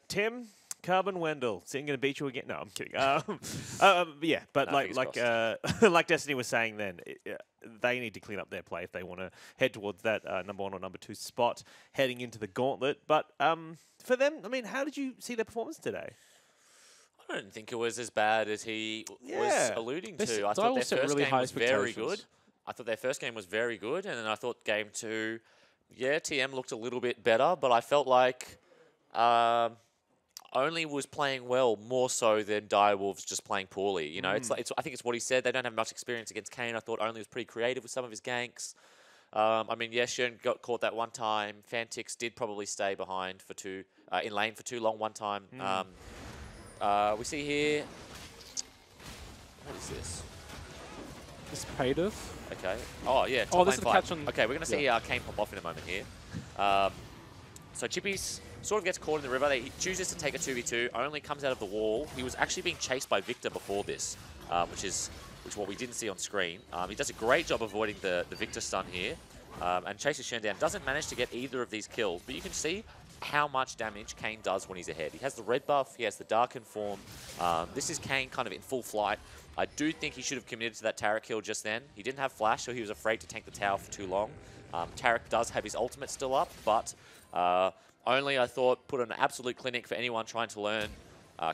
Tim, Carbon, Wendell. Is he going to beat you again? No, I'm kidding. Yeah, but No, like Destiny was saying then, they need to clean up their play if they want to head towards that number 1 or number 2 spot heading into the gauntlet. But for them, I mean, how did you see their performance today? I don't think it was as bad as he was alluding This- to. I I thought their set first really game high was very expectations. good. I thought their first game was very good, and then I thought game 2, yeah, TM looked a little bit better, but I felt like Only was playing well more so than Direwolves just playing poorly. You know, I think it's what he said. They don't have much experience against Kayn. I thought Only was pretty creative with some of his ganks. I mean, yes, Shen got caught that one time. Fantix did probably stay behind for in lane for too long one time. We see here. What is this? It's Paydiff. Okay. Oh, yeah. Oh, top this is lane the fight. catch on... Okay, we're going to see Kayn pop off in a moment here. So Chippy's sort of gets caught in the river. He chooses to take a 2v2. Only comes out of the wall. He was actually being chased by Victor before this, which is what we didn't see on screen. He does a great job avoiding the Victor stun here. And chases Shen down. Doesn't manage to get either of these kills, but you can see how much damage Kayn does when he's ahead. He has the red buff, he has the darken form. This is Kayn kind of in full flight. I do think he should have committed to that Taric kill just then. He didn't have flash, so he was afraid to tank the tower for too long. Taric does have his ultimate still up, but Only, I thought, put an absolute clinic for anyone trying to learn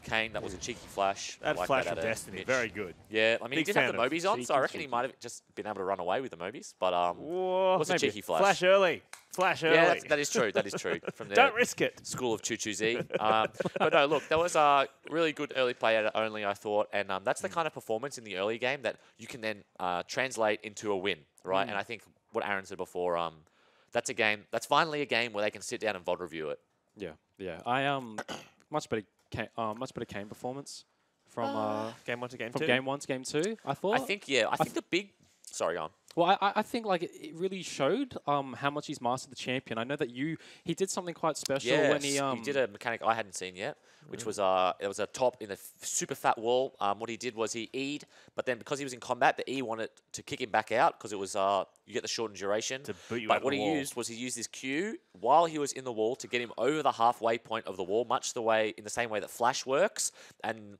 Kayn. That was a cheeky flash. That like flash that from at a Destiny, Mitch. very good. Yeah, I mean, he Big did have the fan of Mobies on, so I reckon he cheeky. might have just been able to run away with the Mobies, but Whoa, was a maybe cheeky flash. Flash early. Flash early. Yeah, that is true. That is true. From the Don't risk it. School of Choo Choo Z. But no, look, that was a really good early play at Only, I thought. And that's the kind of performance in the early game that you can then translate into a win, right? And I think what Aaron said before, that's a game, that's finally a game where they can sit down and VOD review it. Yeah, yeah. Much better Kayn performance from Game 1 to game from 2. game 1 to game 2. I thought. I think the big... Sorry, go on. Well, I think like it really showed how much he's mastered the champion. I know that he did something quite special when he did a mechanic I hadn't seen yet, which was it was a top in a super fat wall. What he did was he E'd, but then because he was in combat, the E wanted to kick him back out because it was you get the shortened duration. To boot you but out what the he wall. used was he used this Q while he was in the wall to get him over the halfway point of the wall, much in the same way that Flash works, and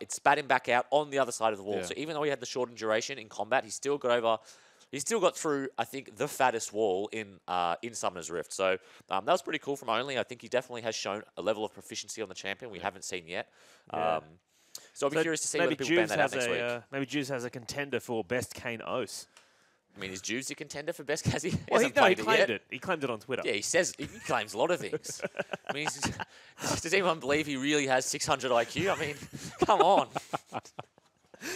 it spat him back out on the other side of the wall. Yeah. So even though he had the shortened duration in combat, he still got over. He still got through, I think, the fattest wall in Summoner's Rift. So that was pretty cool from Only. I think he definitely has shown a level of proficiency on the champion we haven't seen yet. Yeah. So I'll be curious to see whether maybe people ban Juves that out has next week. maybe Juves has a contender for best Kayn Os. I mean, is Juves a contender for best? Has he Well, he hasn't played claimed yet? it. He claimed it on Twitter. Yeah, he says he claims a lot of things. I mean, does anyone believe he really has 600 IQ? I mean, come on.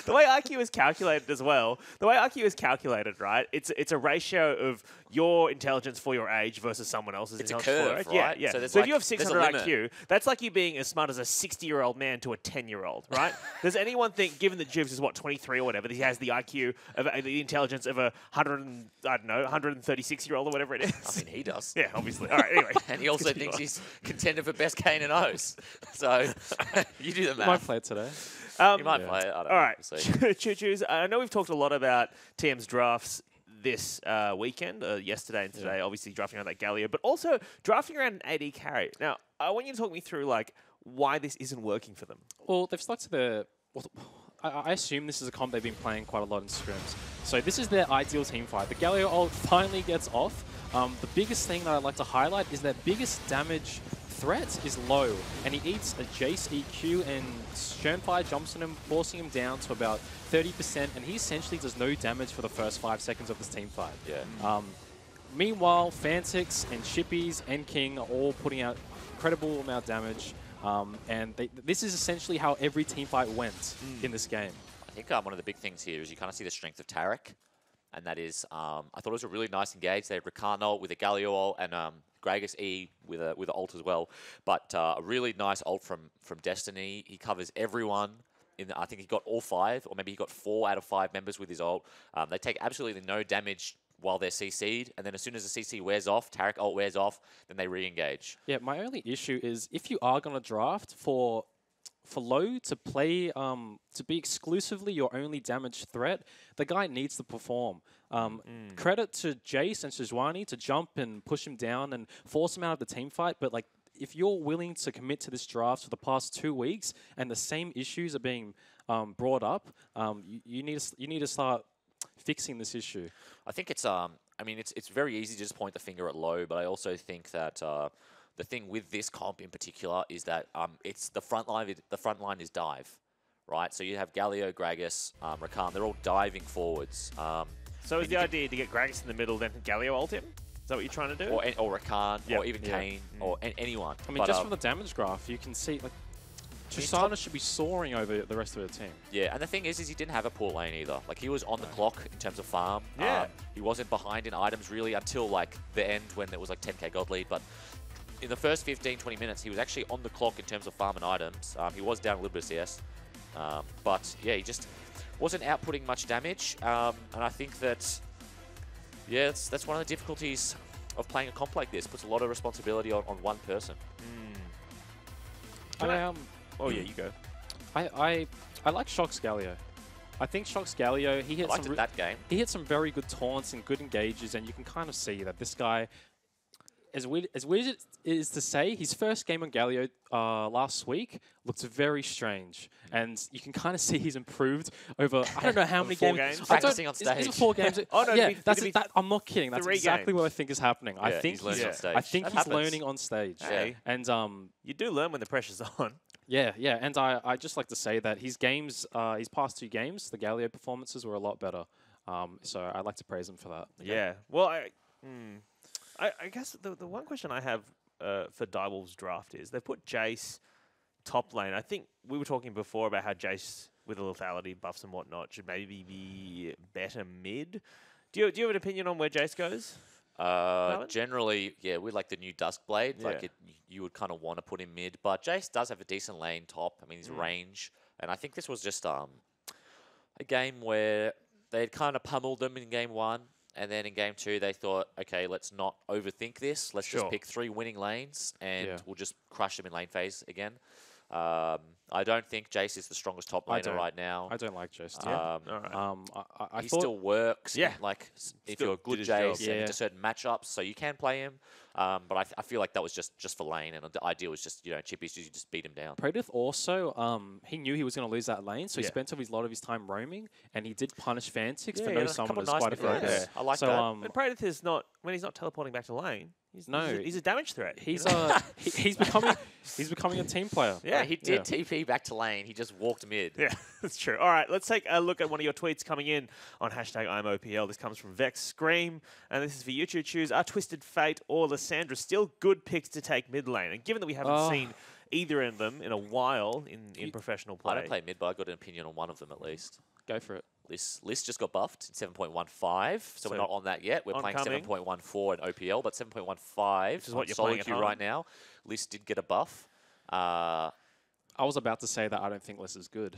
The way IQ is calculated as well, right? It's a ratio of your intelligence for your age versus someone else's It's a intelligence curve, for your age. right? Yeah, yeah. So there's So if like- you have there's a 600 limit. IQ, that's like you being as smart as a 60-year-old man to a 10-year-old, right? Does anyone think, given that Juves is, 23 or whatever, that he has the IQ of the intelligence of a 136-year-old or whatever it is? I mean, he does. Yeah, obviously. All right, anyway. And he also thinks he's contender for best Kane and O's. So you do the might math. play it today. You might play it. I don't know. All right, We'll see. Choo-choos. I know we've talked a lot about TM's drafts this weekend, yesterday and today, obviously drafting around that Galio, but also drafting around an AD carry. Now, I want you to talk me through why this isn't working for them. Well, they've stuck to I assume this is a comp they've been playing quite a lot in scrims. So this is their ideal team fight. The Galio ult finally gets off. The biggest thing that I'd like to highlight is that biggest damage threat is low, and he eats a Jace EQ, and Sternfire jumps on him, forcing him down to about 30%, and he essentially does no damage for the first 5 seconds of this team fight. Yeah. Meanwhile, Fantix and Shippies and King are all putting out incredible amount of damage, and this is essentially how every team fight went in this game. I think one of the big things here is you kind of see the strength of Tarek, and that is, I thought it was a really nice engage. They had Rakan ult with a Galio ult and Gragas E with an ult as well, but a really nice ult from Destiny. He covers everyone. I think he got all 5, or maybe he got 4 out of 5 members with his ult. They take absolutely no damage while they're CC'd, and then as soon as the CC wears off, Tarek ult wears off, then they re-engage. Yeah, my only issue is if you are going to draft for low to play, to be exclusively your only damage threat, the guy needs to perform. Credit to Jace and Sejuani to jump and push him down and force him out of the team fight, but like, if you're willing to commit to this draft for the past 2 weeks and the same issues are being brought up, you need to start fixing this issue. I think it's I mean it's very easy to just point the finger at low, but I also think that the thing with this comp in particular is that it's the front line. The front line is dive, right? So you have Galio, Gragas, Rakan. They're all diving forwards. So is the idea to get Gragas in the middle, then Galio ult him? Is that what you're trying to do? Or Rakan, or even Kane, or anyone. I mean, just from the damage graph, you can see like Tristana should be soaring over the rest of the team. Yeah, and the thing is he didn't have a poor lane either. Like, he was on the clock in terms of farm. Yeah. He wasn't behind in items really until like the end when there was like 10k god lead, but in the first 15-20 minutes, he was actually on the clock in terms of farm and items. He was down a little bit of CS, but yeah, he just wasn't outputting much damage. And I think that, yeah, that's one of the difficulties of playing a comp like this. Puts a lot of responsibility on one person. Oh yeah, you go. I like Shox Galio. I think Shox Galio, he hit I liked it that game. He hit some very good taunts and good engages, and you can kind of see that this guy, as weird as it is to say, his first game on Galio last week looked very strange, and you can kind of see he's improved over I don't know how many games. Practicing on stage. Is it 4 games? Oh no, yeah, I'm not kidding. That's 3 exactly games. what I think is happening. Yeah, I think he's learning on stage. I think That he's happens. learning on stage. Hey. And You do learn when the pressure's on. yeah, and I just like to say that his games, his past 2 games, the Galio performances were a lot better. So I'd like to praise him for that. Yeah. Well, I guess the one question I have for Direwolves draft is they've put Jace top lane. I think we were talking before about how Jace with the lethality buffs and whatnot should maybe be better mid. Do you have an opinion on where Jace goes? Generally, yeah, with like the new Duskblade, like Yeah. you would kind of want to put him mid, but Jace does have a decent lane top. I mean, his range, and I think this was just a game where they had kind of pummeled them in game 1, and then in game 2 they thought, okay, let's not overthink this. Let's just pick 3 winning lanes, and we'll just crush them in lane phase again. I don't think Jace is the strongest top laner right now. I don't like Jace. He still works. Yeah. Like, if Still you're a good did his job. Jace into certain matchups, so you can play him. But I feel like that was just for lane, and the idea was just, Chippies, you just beat him down. Praedyth also, he knew he was going to lose that lane, so he spent a lot of his time roaming, and he did punish Fantix for no summoners quite a few nice times. I like so, that. And Praedyth is not, when he's not teleporting back to lane, he's a damage threat. He's he's becoming a team player. Yeah. He did TP back to lane. He just walked mid. Yeah, that's true. All right, let's take a look at one of your tweets coming in on hashtag IMOPL. This comes from Vex Scream, and this is for you to choose. Are Twisted Fate or Lissandra still good picks to take mid lane? And given that we haven't seen either of them in a while in professional play. I don't play mid, but I got an opinion on one of them at least. Go for it. List just got buffed in 7.15, so we're not on that yet. We're playing 7.14 in OPL, but 7.15 which is what you're solo playing at queue home. right now. List did get a buff. I was about to say that I don't think Liss is good.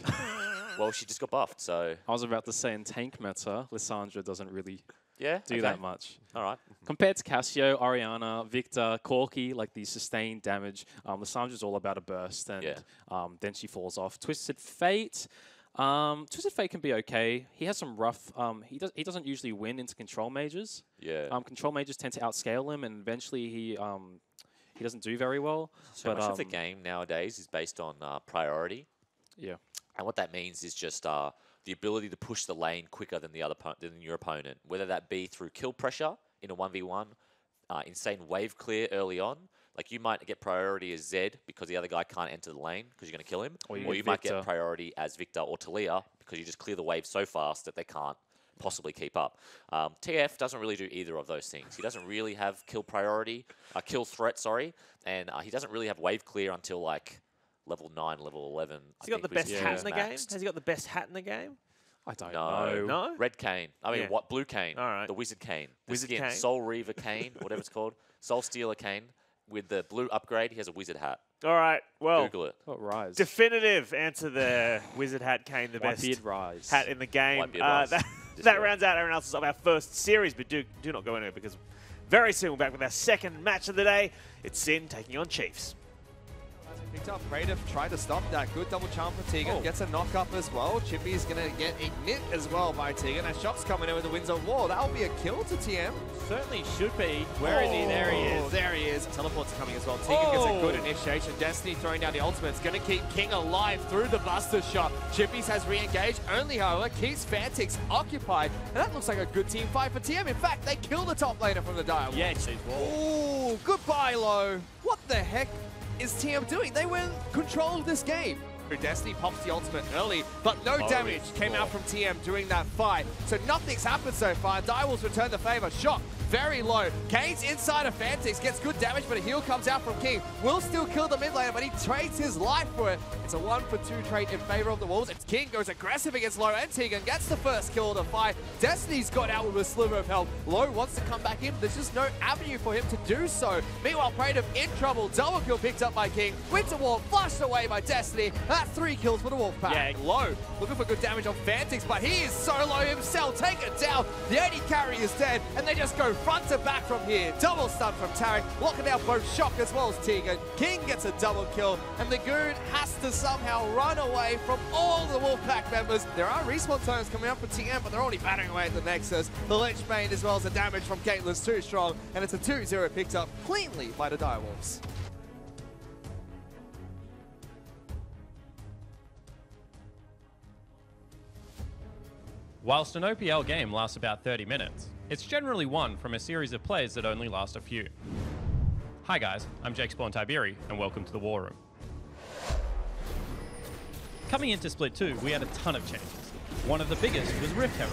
Well, she just got buffed, so I was about to say in tank meta, Lissandra doesn't really yeah, do that much. All right. Compared to Cassio, Orianna, Victor, Corki, like the sustained damage, Lissandra's all about a burst, and then she falls off. Twisted Fate. Twisted Fate can be okay. He has some rough. He doesn't usually win into control mages. Yeah. Control mages tend to outscale him, and eventually he doesn't do very well. So much of the game nowadays is based on priority. Yeah. And what that means is just the ability to push the lane quicker than than your opponent, whether that be through kill pressure in a 1v1, insane wave clear early on. Like you might get priority as Zed because the other guy can't enter the lane because you're going to kill him. Or you might get priority as Victor or Talia because you just clear the wave so fast that they can't possibly keep up. TF doesn't really do either of those things. He doesn't really have kill threat, and he doesn't really have wave clear until like level 9, level 11. Has he got the best hat in the game? Has he got the best hat in the game? I don't know. No? Red Kayn. I mean, what? Blue Kayn. All right. The Wizard Kayn. Wizard Kayn. Soul Reaver Kayn, whatever it's called. Soul Stealer Kayn. With the blue upgrade, he has a wizard hat. All right. Well, Google it. Oh, Rise. Definitive answer there. Wizard hat Kayn, the best Whitebeard Rise. hat in the game. Rise. That rounds out our analysis of our first series, but do not go anywhere because very soon we're back with our second match of the day. It's Sin taking on Chiefs. Picked up Praetor, tried to stop that. Good double charm for Tegan. Gets a knock up as well. Chippy's going to get ignit as well by Tegan. As Shock's coming in with the Windsor Wall. That'll be a kill to TM. Certainly should be. Where is he? There he is. There he is. Teleports are coming as well. Tegan gets a good initiation. Destiny throwing down the ultimate. It's going to keep King alive through the Buster Shot. Chippies has re-engaged. Only, however, keeps Fantix occupied. And that looks like a good team fight for TM. In fact, they kill the top laner from the dial. Yes. Ooh, goodbye, Low. What the heck is TM doing? They were in control of this game. Destiny pops the ultimate early, but no damage came out from TM during that fight. So nothing's happened so far. Direwolves return the favor. Shock very low. Kane's inside of Fantix, gets good damage, but a heal comes out from King. Will still kill the mid laner, but he trades his life for it. It's a 1-for-2 trade in favor of the Wolves. It's King goes aggressive against Low, and Tegan gets the first kill of the fight. Destiny's got out with a sliver of health. Low wants to come back in. There's just no avenue for him to do so. Meanwhile, Praetor in trouble. Double kill picked up by King. Winter Wall flushed away by Destiny. That's 3 kills for the Wolfpack. Yeah. Low looking for good damage on Fantix, but he is solo himself. Take it down. The AD carry is dead, and they just go front to back from here. Double stun from Tarek, locking out both Shock as well as Tegan. King gets a double kill, and the Goon has to somehow run away from all the Wolfpack members. There are respawn times coming up for TM, but they're already battering away at the Nexus. The Lich Bane as well as the damage from Caitlyn's too strong, and it's a 2-0 picked up cleanly by the Direwolves. Whilst an OPL game lasts about 30 minutes, it's generally won from a series of plays that only last a few. Hi guys, I'm Jake Spawn Tiberi, and welcome to the War Room. Coming into Split 2, we had a ton of changes. One of the biggest was Rift Herald.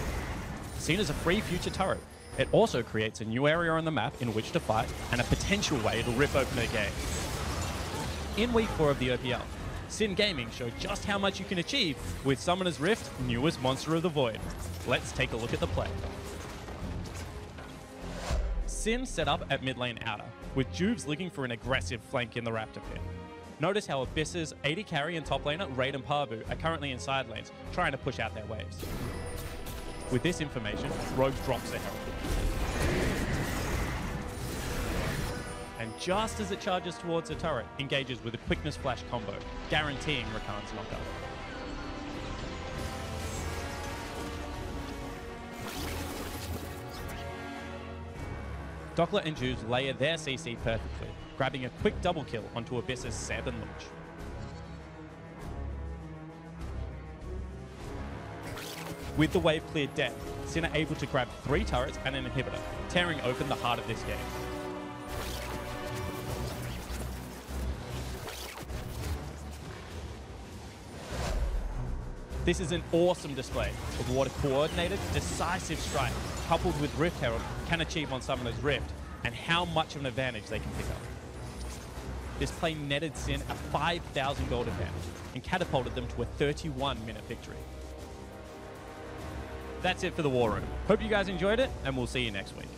Seen as a free future turret, it also creates a new area on the map in which to fight, and a potential way to rip open a game. In Week 4 of the OPL, Sin Gaming showed just how much you can achieve with Summoner's Rift, newest Monster of the Void. Let's take a look at the play. Sin set up at mid lane outer, with Juves looking for an aggressive flank in the Raptor pit. Notice how Abyss's AD carry and top laner, Raid and Parvu, are currently in side lanes, trying to push out their waves. With this information, Rogue drops a Herald. And just as it charges towards the turret, engages with a Quickness Flash combo, guaranteeing Rakan's knockup. Doppler and Juves layer their CC perfectly, grabbing a quick double kill onto Abyss's Seb and Lunch. With the wave cleared dead, Sin are able to grab 3 turrets and an inhibitor, tearing open the heart of this game. This is an awesome display of what a coordinated, decisive strike, coupled with Rift Herald, can achieve on Summoner's Rift, and how much of an advantage they can pick up. This play netted Sin a 5,000 gold advantage, and catapulted them to a 31-minute victory. That's it for the War Room. Hope you guys enjoyed it, and we'll see you next week.